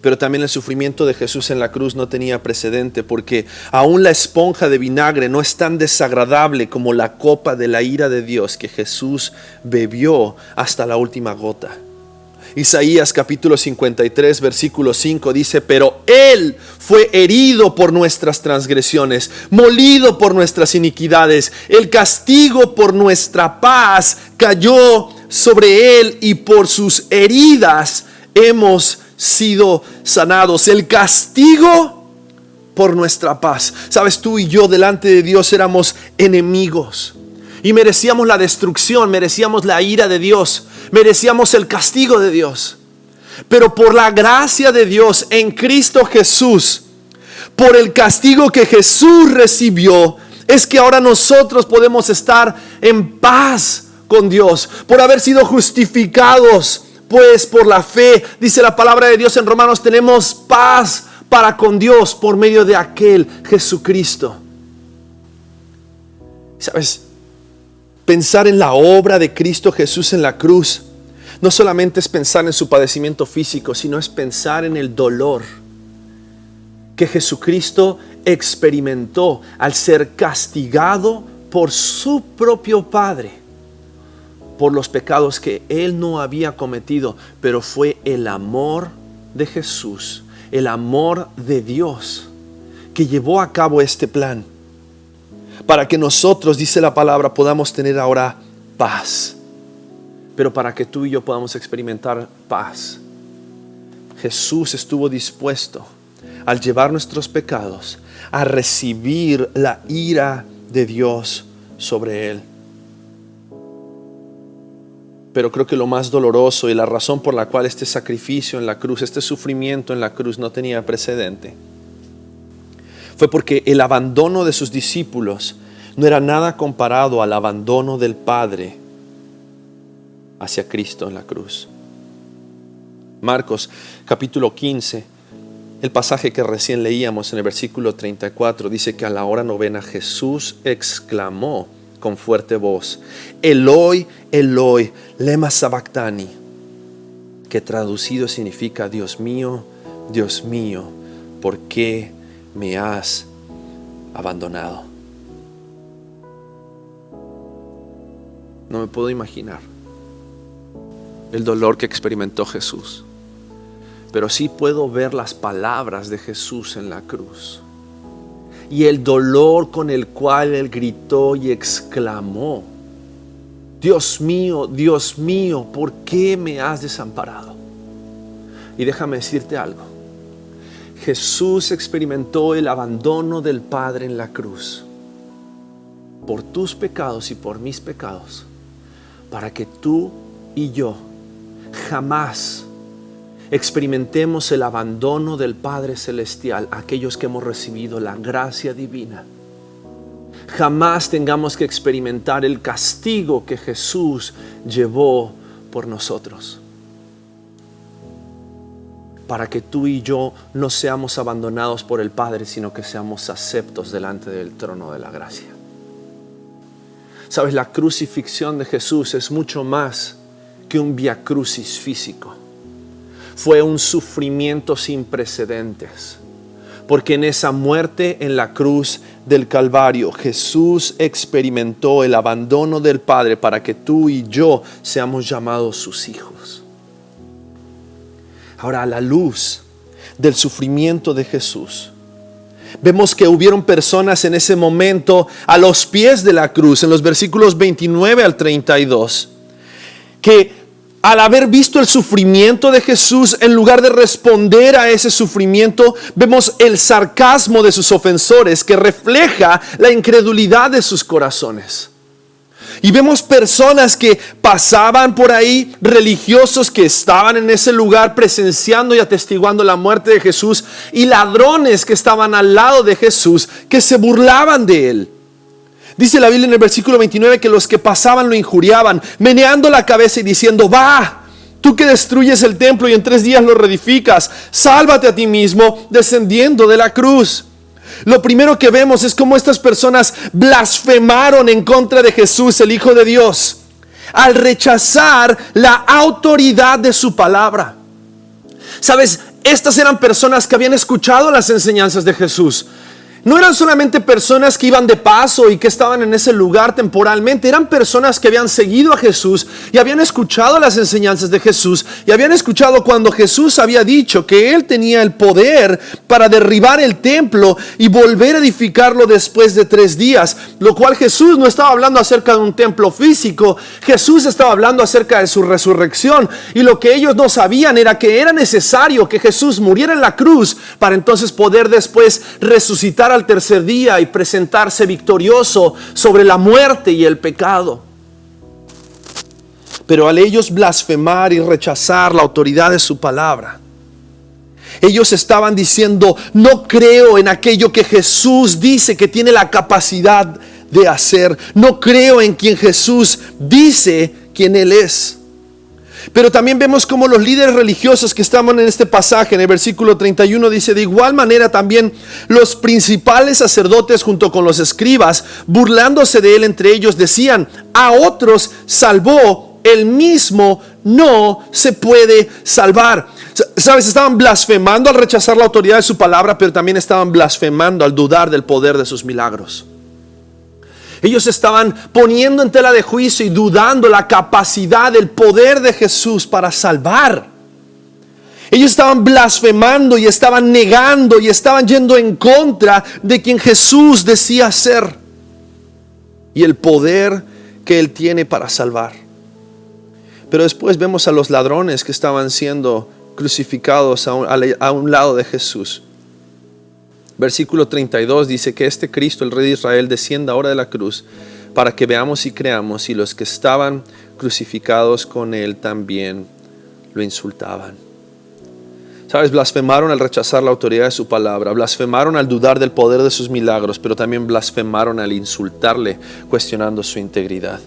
Pero también el sufrimiento de Jesús en la cruz no tenía precedente, porque aún la esponja de vinagre no es tan desagradable como la copa de la ira de Dios que Jesús bebió hasta la última gota. Isaías capítulo 53 versículo 5 dice: pero Él fue herido por nuestras transgresiones, molido por nuestras iniquidades. El castigo por nuestra paz cayó sobre Él, y por sus heridas hemos sido sanados. El castigo por nuestra paz. Sabes, tú y yo delante de Dios éramos enemigos y merecíamos la destrucción, merecíamos la ira de Dios, merecíamos el castigo de Dios. Pero por la gracia de Dios en Cristo Jesús, por el castigo que Jesús recibió, es que ahora nosotros podemos estar en paz con Dios, por haber sido justificados pues por la fe. Dice la palabra de Dios en Romanos: tenemos paz para con Dios por medio de aquel Jesucristo. ¿Sabes? Pensar en la obra de Cristo Jesús en la cruz no solamente es pensar en su padecimiento físico, sino es pensar en el dolor que Jesucristo experimentó al ser castigado por su propio Padre por los pecados que Él no había cometido, pero fue el amor de Jesús, el amor de Dios, que llevó a cabo este plan para que nosotros, dice la palabra, podamos tener ahora paz. Pero para que tú y yo podamos experimentar paz, Jesús estuvo dispuesto, al llevar nuestros pecados, a recibir la ira de Dios sobre Él. Pero creo que lo más doloroso y la razón por la cual este sacrificio en la cruz, este sufrimiento en la cruz no tenía precedente, fue porque el abandono de sus discípulos no era nada comparado al abandono del Padre hacia Cristo en la cruz. Marcos capítulo 15, el pasaje que recién leíamos en el versículo 34, dice que a la hora novena Jesús exclamó con fuerte voz: Eloi, Eloi, lema sabactani, que traducido significa: Dios mío, ¿por qué me has abandonado? No me puedo imaginar el dolor que experimentó Jesús, pero sí puedo ver las palabras de Jesús en la cruz y el dolor con el cual Él gritó y exclamó: Dios mío, ¿por qué me has desamparado? Y déjame decirte algo: Jesús experimentó el abandono del Padre en la cruz por tus pecados y por mis pecados, para que tú y yo jamás experimentemos el abandono del Padre Celestial, aquellos que hemos recibido la gracia divina. Jamás tengamos que experimentar el castigo que Jesús llevó por nosotros, para que tú y yo no seamos abandonados por el Padre, sino que seamos aceptos delante del trono de la gracia. Sabes, la crucifixión de Jesús es mucho más que un vía crucis físico. Fue un sufrimiento sin precedentes, porque en esa muerte en la cruz del Calvario, Jesús experimentó el abandono del Padre para que tú y yo seamos llamados sus hijos. Ahora, a la luz del sufrimiento de Jesús, vemos que hubieron personas en ese momento a los pies de la cruz, en los versículos 29 al 32, que al haber visto el sufrimiento de Jesús, en lugar de responder a ese sufrimiento, vemos el sarcasmo de sus ofensores que refleja la incredulidad de sus corazones. Y vemos personas que pasaban por ahí, religiosos que estaban en ese lugar presenciando y atestiguando la muerte de Jesús, y ladrones que estaban al lado de Jesús, que se burlaban de él. Dice la Biblia en el versículo 29 que los que pasaban lo injuriaban, meneando la cabeza y diciendo: va, tú que destruyes el templo y en 3 días lo reedificas, sálvate a ti mismo descendiendo de la cruz. Lo primero que vemos es cómo estas personas blasfemaron en contra de Jesús, el Hijo de Dios, al rechazar la autoridad de su palabra. Sabes, estas eran personas que habían escuchado las enseñanzas de Jesús. No eran solamente personas que iban de paso y que estaban en ese lugar temporalmente. Eran personas que habían seguido a Jesús y habían escuchado las enseñanzas de Jesús. Y habían escuchado cuando Jesús había dicho que Él tenía el poder para derribar el templo y volver a edificarlo después de 3 días. Lo cual Jesús no estaba hablando acerca de un templo físico. Jesús estaba hablando acerca de su resurrección. Y lo que ellos no sabían era que era necesario que Jesús muriera en la cruz para entonces poder después resucitar al tercer día y presentarse victorioso sobre la muerte y el pecado. Pero al ellos blasfemar y rechazar la autoridad de su palabra, ellos estaban diciendo: no creo en aquello que Jesús dice que tiene la capacidad de hacer. No creo en quien Jesús dice quién Él es. Pero también vemos como los líderes religiosos que estaban en este pasaje, en el versículo 31, dice: de igual manera también los principales sacerdotes junto con los escribas, burlándose de él entre ellos, decían: a otros salvó, él mismo no se puede salvar. ¿Sabes? Estaban blasfemando al rechazar la autoridad de su palabra, pero también estaban blasfemando al dudar del poder de sus milagros. Ellos estaban poniendo en tela de juicio y dudando la capacidad del poder de Jesús para salvar. Ellos estaban blasfemando y estaban negando y estaban yendo en contra de quien Jesús decía ser y el poder que Él tiene para salvar. Pero después vemos a los ladrones que estaban siendo crucificados a un lado de Jesús. Versículo 32 dice que este Cristo, el Rey de Israel, descienda ahora de la cruz para que veamos y creamos. Y los que estaban crucificados con Él también lo insultaban. ¿Sabes? Blasfemaron al rechazar la autoridad de su palabra, blasfemaron al dudar del poder de sus milagros, pero también blasfemaron al insultarle, cuestionando su integridad.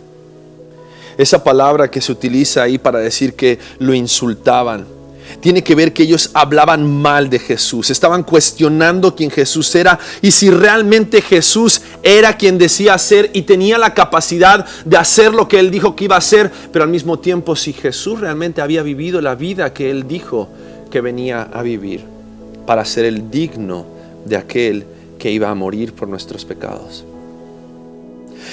Esa palabra que se utiliza ahí para decir que lo insultaban tiene que ver que ellos hablaban mal de Jesús, estaban cuestionando quién Jesús era y si realmente Jesús era quien decía ser y tenía la capacidad de hacer lo que Él dijo que iba a hacer, pero al mismo tiempo si Jesús realmente había vivido la vida que Él dijo que venía a vivir para ser el digno de aquel que iba a morir por nuestros pecados.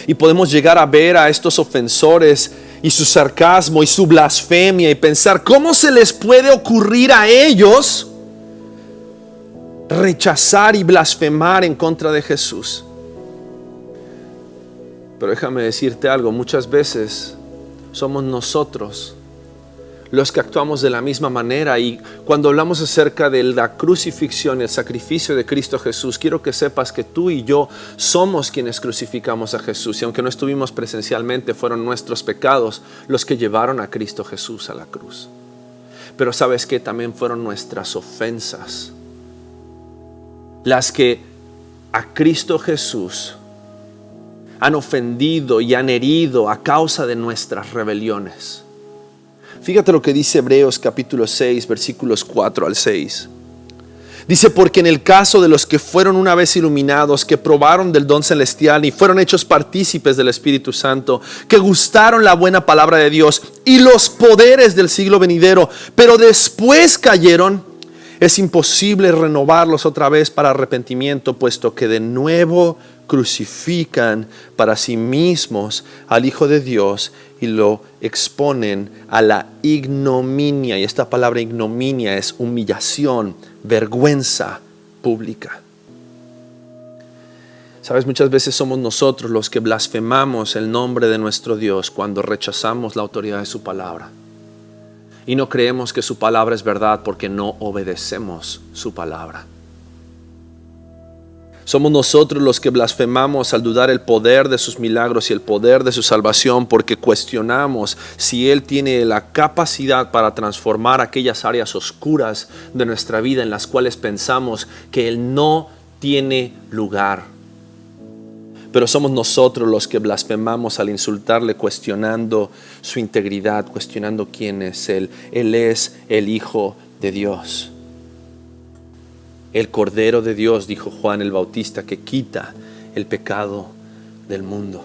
Y podemos llegar a ver a estos ofensores y su sarcasmo y su blasfemia y pensar cómo se les puede ocurrir a ellos rechazar y blasfemar en contra de Jesús. Pero déjame decirte algo, muchas veces somos nosotros los que actuamos de la misma manera. Y cuando hablamos acerca de la crucifixión y el sacrificio de Cristo Jesús, quiero que sepas que tú y yo somos quienes crucificamos a Jesús. Y aunque no estuvimos presencialmente, fueron nuestros pecados los que llevaron a Cristo Jesús a la cruz. Pero sabes que también fueron nuestras ofensas las que a Cristo Jesús han ofendido y han herido a causa de nuestras rebeliones. Fíjate lo que dice Hebreos capítulo 6, versículos 4 al 6. Dice: porque en el caso de los que fueron una vez iluminados, que probaron del don celestial y fueron hechos partícipes del Espíritu Santo, que gustaron la buena palabra de Dios y los poderes del siglo venidero, pero después cayeron, es imposible renovarlos otra vez para arrepentimiento, puesto que de nuevo crucifican para sí mismos al Hijo de Dios y lo exponen a la ignominia. Y esta palabra ignominia es humillación, vergüenza pública. Sabes, muchas veces somos nosotros los que blasfemamos el nombre de nuestro Dios cuando rechazamos la autoridad de su palabra. Y no creemos que su palabra es verdad porque no obedecemos su palabra. Somos nosotros los que blasfemamos al dudar el poder de sus milagros y el poder de su salvación, porque cuestionamos si Él tiene la capacidad para transformar aquellas áreas oscuras de nuestra vida en las cuales pensamos que Él no tiene lugar. Pero somos nosotros los que blasfemamos al insultarle, cuestionando su integridad, cuestionando quién es Él. Él es el Hijo de Dios. El Cordero de Dios, dijo Juan el Bautista, que quita el pecado del mundo.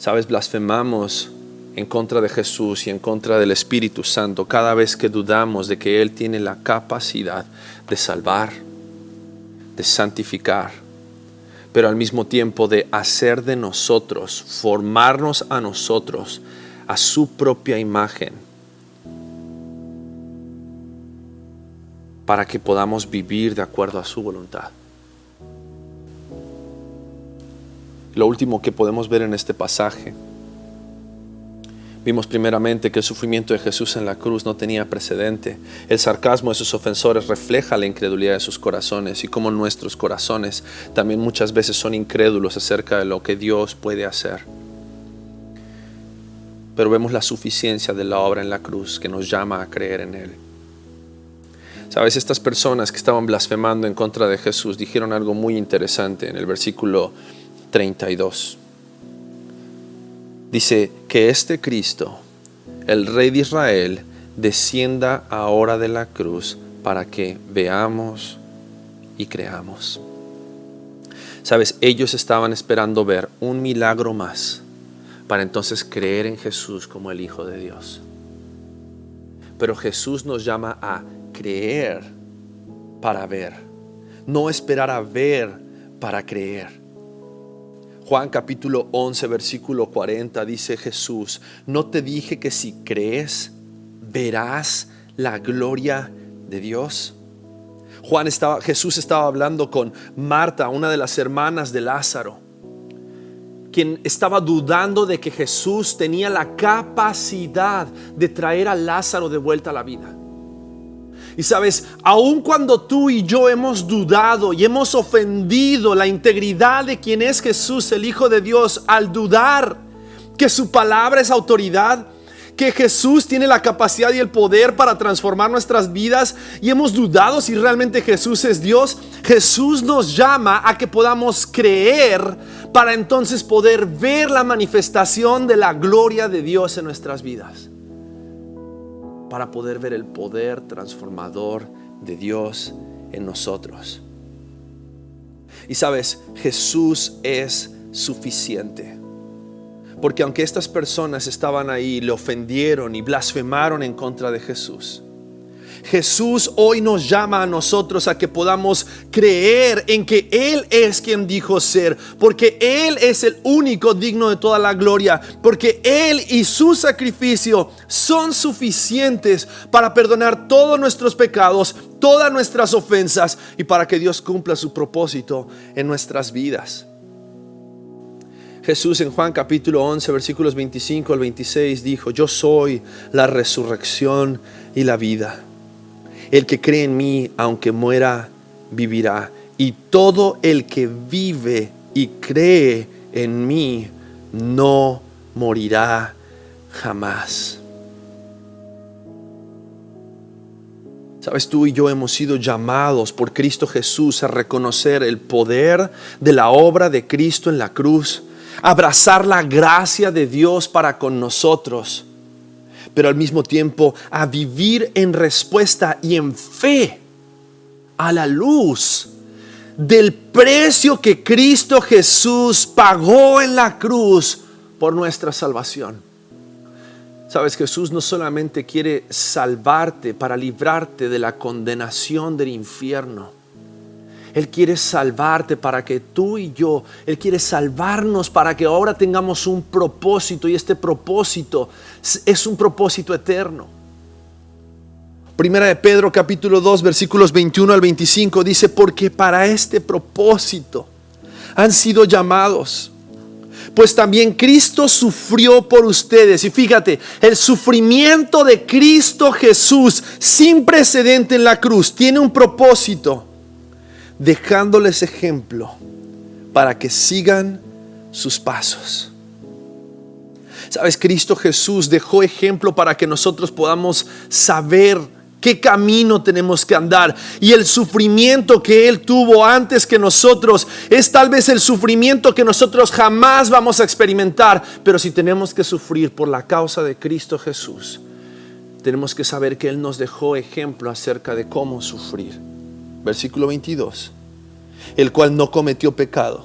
Sabes, blasfemamos en contra de Jesús y en contra del Espíritu Santo cada vez que dudamos de que Él tiene la capacidad de salvar, de santificar, pero al mismo tiempo de hacer de nosotros, formarnos a nosotros a su propia imagen, para que podamos vivir de acuerdo a su voluntad. Lo último que podemos ver en este pasaje, vimos primeramente que el sufrimiento de Jesús en la cruz no tenía precedente. El sarcasmo de sus ofensores refleja la incredulidad de sus corazones, y como nuestros corazones también muchas veces son incrédulos acerca de lo que Dios puede hacer. Pero vemos la suficiencia de la obra en la cruz que nos llama a creer en Él. Sabes, estas personas que estaban blasfemando en contra de Jesús dijeron algo muy interesante en el versículo 32. Dice que este Cristo el Rey de Israel, descienda ahora de la cruz para que veamos y creamos. Sabes, ellos estaban esperando ver un milagro más para entonces creer en Jesús como el Hijo de Dios. Pero Jesús nos llama a creer para ver, no esperar a ver para creer. Juan capítulo 11 versículo 40 dice Jesús: ¿no te dije que si crees verás la gloria de Dios? Jesús estaba hablando con Marta, una de las hermanas de Lázaro, quien estaba dudando de que Jesús tenía la capacidad de traer a Lázaro de vuelta a la vida. Y sabes, aun cuando tú y yo hemos dudado y hemos ofendido la integridad de quien es Jesús, el Hijo de Dios, al dudar que su palabra es autoridad, que Jesús tiene la capacidad y el poder para transformar nuestras vidas, y hemos dudado si realmente Jesús es Dios, Jesús nos llama a que podamos creer para entonces poder ver la manifestación de la gloria de Dios en nuestras vidas, para poder ver el poder transformador de Dios en nosotros. Y sabes, Jesús es suficiente. Porque aunque estas personas estaban ahí, le ofendieron y blasfemaron en contra de Jesús, Jesús hoy nos llama a nosotros a que podamos creer en que Él es quien dijo ser, porque Él es el único digno de toda la gloria, porque Él y su sacrificio son suficientes para perdonar todos nuestros pecados, todas nuestras ofensas, y para que Dios cumpla su propósito en nuestras vidas. Jesús en Juan capítulo 11 versículos 25 al 26 dijo: yo soy la resurrección y la vida. El que cree en mí, aunque muera, vivirá. Y todo el que vive y cree en mí no morirá jamás. Sabes, tú y yo hemos sido llamados por Cristo Jesús a reconocer el poder de la obra de Cristo en la cruz, abrazar la gracia de Dios para con nosotros, pero al mismo tiempo a vivir en respuesta y en fe a la luz del precio que Cristo Jesús pagó en la cruz por nuestra salvación. Sabes, Jesús no solamente quiere salvarte para librarte de la condenación del infierno. Él quiere salvarte para que tú y yo, Él quiere salvarnos para que ahora tengamos un propósito, y este propósito es un propósito eterno. Primera de Pedro capítulo 2 versículos 21 al 25 dice: porque para este propósito han sido llamados, pues también Cristo sufrió por ustedes. Y fíjate, el sufrimiento de Cristo Jesús sin precedente en la cruz tiene un propósito, dejándoles ejemplo para que sigan sus pasos. Sabes, Cristo Jesús dejó ejemplo para que nosotros podamos saber qué camino tenemos que andar. Y el sufrimiento que Él tuvo antes que nosotros es tal vez el sufrimiento que nosotros jamás vamos a experimentar. Pero si tenemos que sufrir por la causa de Cristo Jesús, tenemos que saber que Él nos dejó ejemplo acerca de cómo sufrir. Versículo 22: el cual no cometió pecado,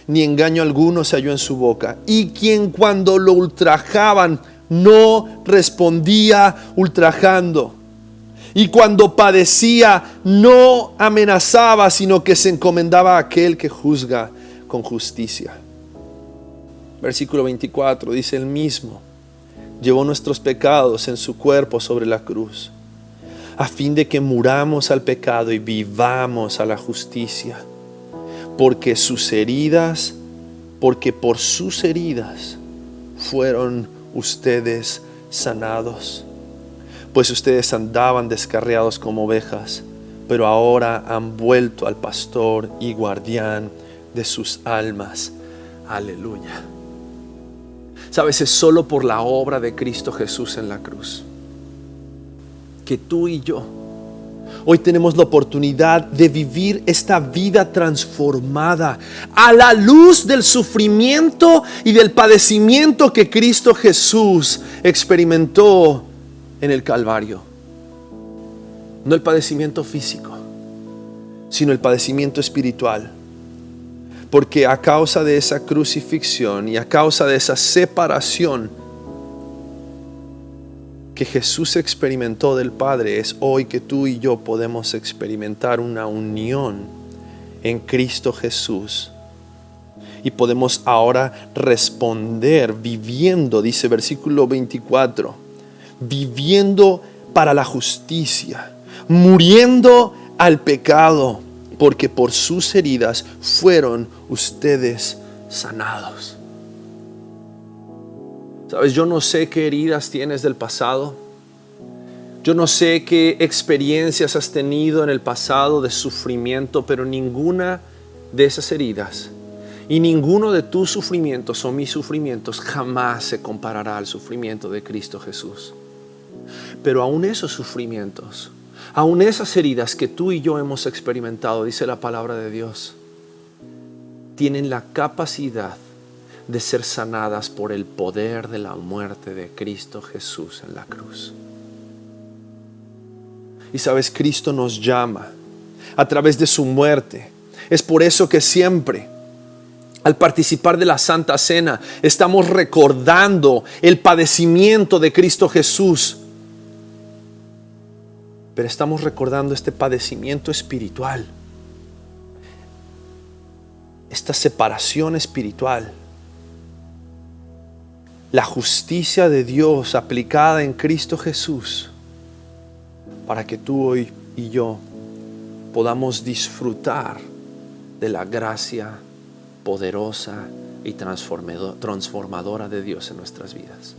ni engaño alguno se halló en su boca, y quien cuando lo ultrajaban no respondía ultrajando, y cuando padecía no amenazaba, sino que se encomendaba a aquel que juzga con justicia. Versículo 24 dice: el mismo llevó nuestros pecados en su cuerpo sobre la cruz, a fin de que muramos al pecado y vivamos a la justicia. Porque por sus heridas fueron ustedes sanados. Pues ustedes andaban descarriados como ovejas, pero ahora han vuelto al pastor y guardián de sus almas. Aleluya. Sabes, es solo por la obra de Cristo Jesús en la cruz que tú y yo Hoy tenemos la oportunidad de vivir esta vida transformada a la luz del sufrimiento y del padecimiento que Cristo Jesús experimentó en el Calvario. No el padecimiento físico, sino el padecimiento espiritual. Porque a causa de esa crucifixión y a causa de esa separación que Jesús experimentó del Padre, es hoy que tú y yo podemos experimentar una unión en Cristo Jesús. Y podemos ahora responder viviendo, dice versículo 24, viviendo para la justicia, muriendo al pecado, porque por sus heridas fueron ustedes sanados. Sabes, yo no sé qué heridas tienes del pasado. Yo no sé qué experiencias has tenido en el pasado de sufrimiento, pero ninguna de esas heridas y ninguno de tus sufrimientos o mis sufrimientos jamás se comparará al sufrimiento de Cristo Jesús. Pero aún esos sufrimientos, aún esas heridas que tú y yo hemos experimentado, dice la palabra de Dios, tienen la capacidad de ser sanadas por el poder de la muerte de Cristo Jesús en la cruz. Y sabes, Cristo nos llama a través de su muerte. Es por eso que siempre, al participar de la Santa Cena, estamos recordando el padecimiento de Cristo Jesús. Pero estamos recordando este padecimiento espiritual, esta separación espiritual, la justicia de Dios aplicada en Cristo Jesús, para que tú hoy y yo podamos disfrutar de la gracia poderosa y transformadora de Dios en nuestras vidas.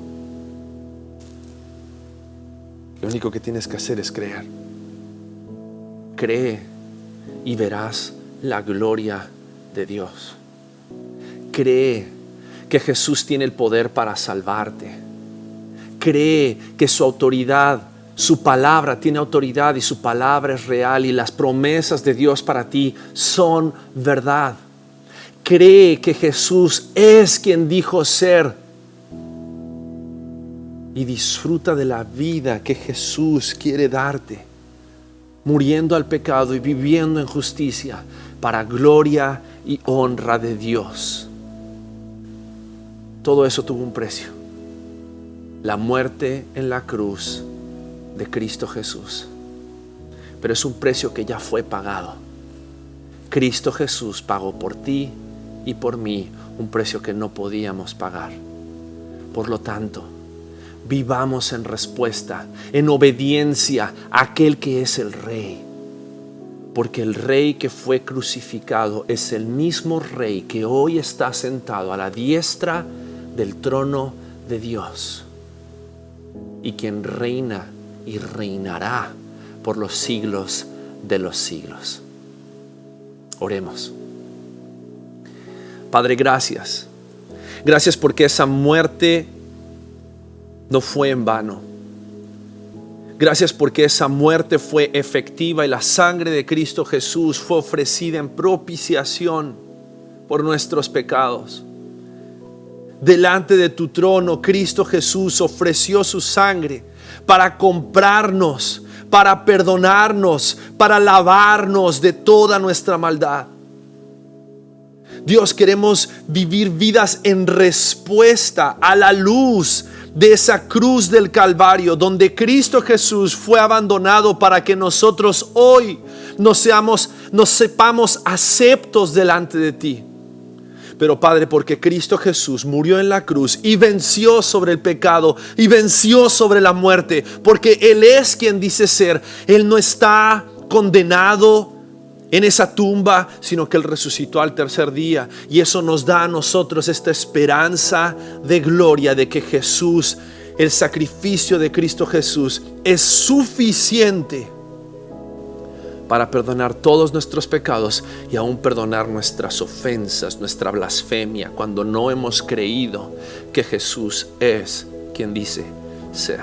Lo único que tienes que hacer es creer. Cree y verás la gloria de Dios. Cree que Jesús tiene el poder para salvarte. Cree que su autoridad, su palabra tiene autoridad y su palabra es real y las promesas de Dios para ti son verdad. Cree que Jesús es quien dijo ser y disfruta de la vida que Jesús quiere darte, muriendo al pecado y viviendo en justicia para gloria y honra de Dios. Todo eso tuvo un precio. La muerte en la cruz de Cristo Jesús. Pero es un precio que ya fue pagado. Cristo Jesús pagó por ti y por mí un precio que no podíamos pagar. Por lo tanto, vivamos en respuesta, en obediencia a aquel que es el Rey. Porque el Rey que fue crucificado es el mismo Rey que hoy está sentado a la diestra del trono de Dios. Y quien reina y reinará por los siglos de los siglos. Oremos. Padre, gracias. Gracias porque esa muerte no fue en vano. Gracias porque esa muerte fue efectiva y la sangre de Cristo Jesús fue ofrecida en propiciación por nuestros pecados. Delante de tu trono, Cristo Jesús ofreció su sangre para comprarnos, para perdonarnos, para lavarnos de toda nuestra maldad. Dios, queremos vivir vidas en respuesta a la luz de esa cruz del Calvario, donde Cristo Jesús fue abandonado para que nosotros hoy nos sepamos aceptos delante de ti. Pero Padre, porque Cristo Jesús murió en la cruz y venció sobre el pecado y venció sobre la muerte, porque Él es quien dice ser. Él no está condenado en esa tumba, sino que Él resucitó al tercer día. Y eso nos da a nosotros esta esperanza de gloria de que Jesús, el sacrificio de Cristo Jesús, es suficiente para perdonar todos nuestros pecados y aún perdonar nuestras ofensas, nuestra blasfemia, cuando no hemos creído que Jesús es quien dice ser.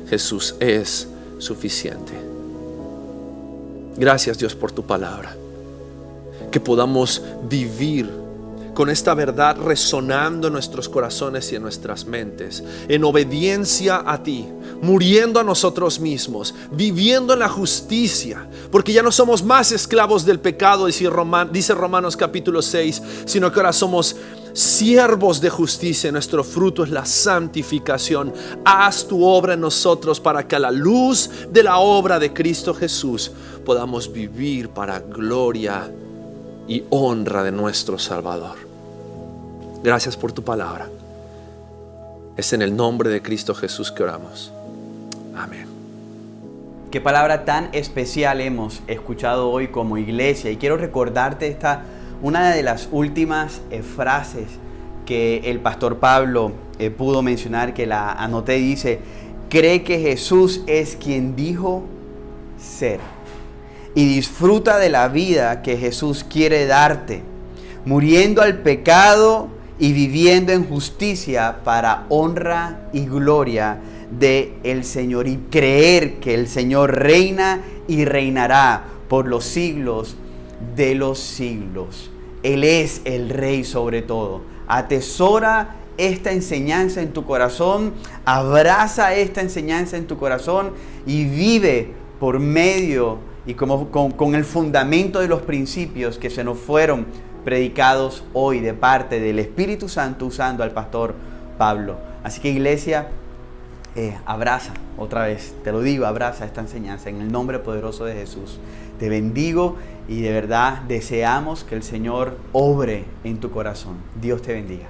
Jesús es suficiente. Gracias, Dios, por tu palabra. Que podamos vivir con esta verdad resonando en nuestros corazones y en nuestras mentes, en obediencia a ti, muriendo a nosotros mismos, viviendo en la justicia, porque ya no somos más esclavos del pecado, dice Romanos capítulo 6, sino que ahora somos siervos de justicia. Nuestro fruto es la santificación. Haz tu obra en nosotros para que a la luz de la obra de Cristo Jesús podamos vivir para gloria y honra de nuestro Salvador. Gracias por tu palabra. Es en el nombre de Cristo Jesús que oramos. Amén. Qué palabra tan especial hemos escuchado hoy como iglesia. Y quiero recordarte una de las últimas frases que el pastor Pablo pudo mencionar, que la anoté. Dice: cree que Jesús es quien dijo ser. Y disfruta de la vida que Jesús quiere darte, muriendo al pecado y viviendo en justicia para honra y gloria de el Señor. Y creer que el Señor reina y reinará por los siglos de los siglos. Él es el Rey sobre todo. Atesora esta enseñanza en tu corazón, abraza esta enseñanza en tu corazón y vive por medio y con el fundamento de los principios que se nos fueron predicados hoy de parte del Espíritu Santo usando al pastor Pablo. Así que, iglesia, abraza otra vez, te lo digo, abraza esta enseñanza en el nombre poderoso de Jesús. Te bendigo y de verdad deseamos que el Señor obre en tu corazón. Dios te bendiga.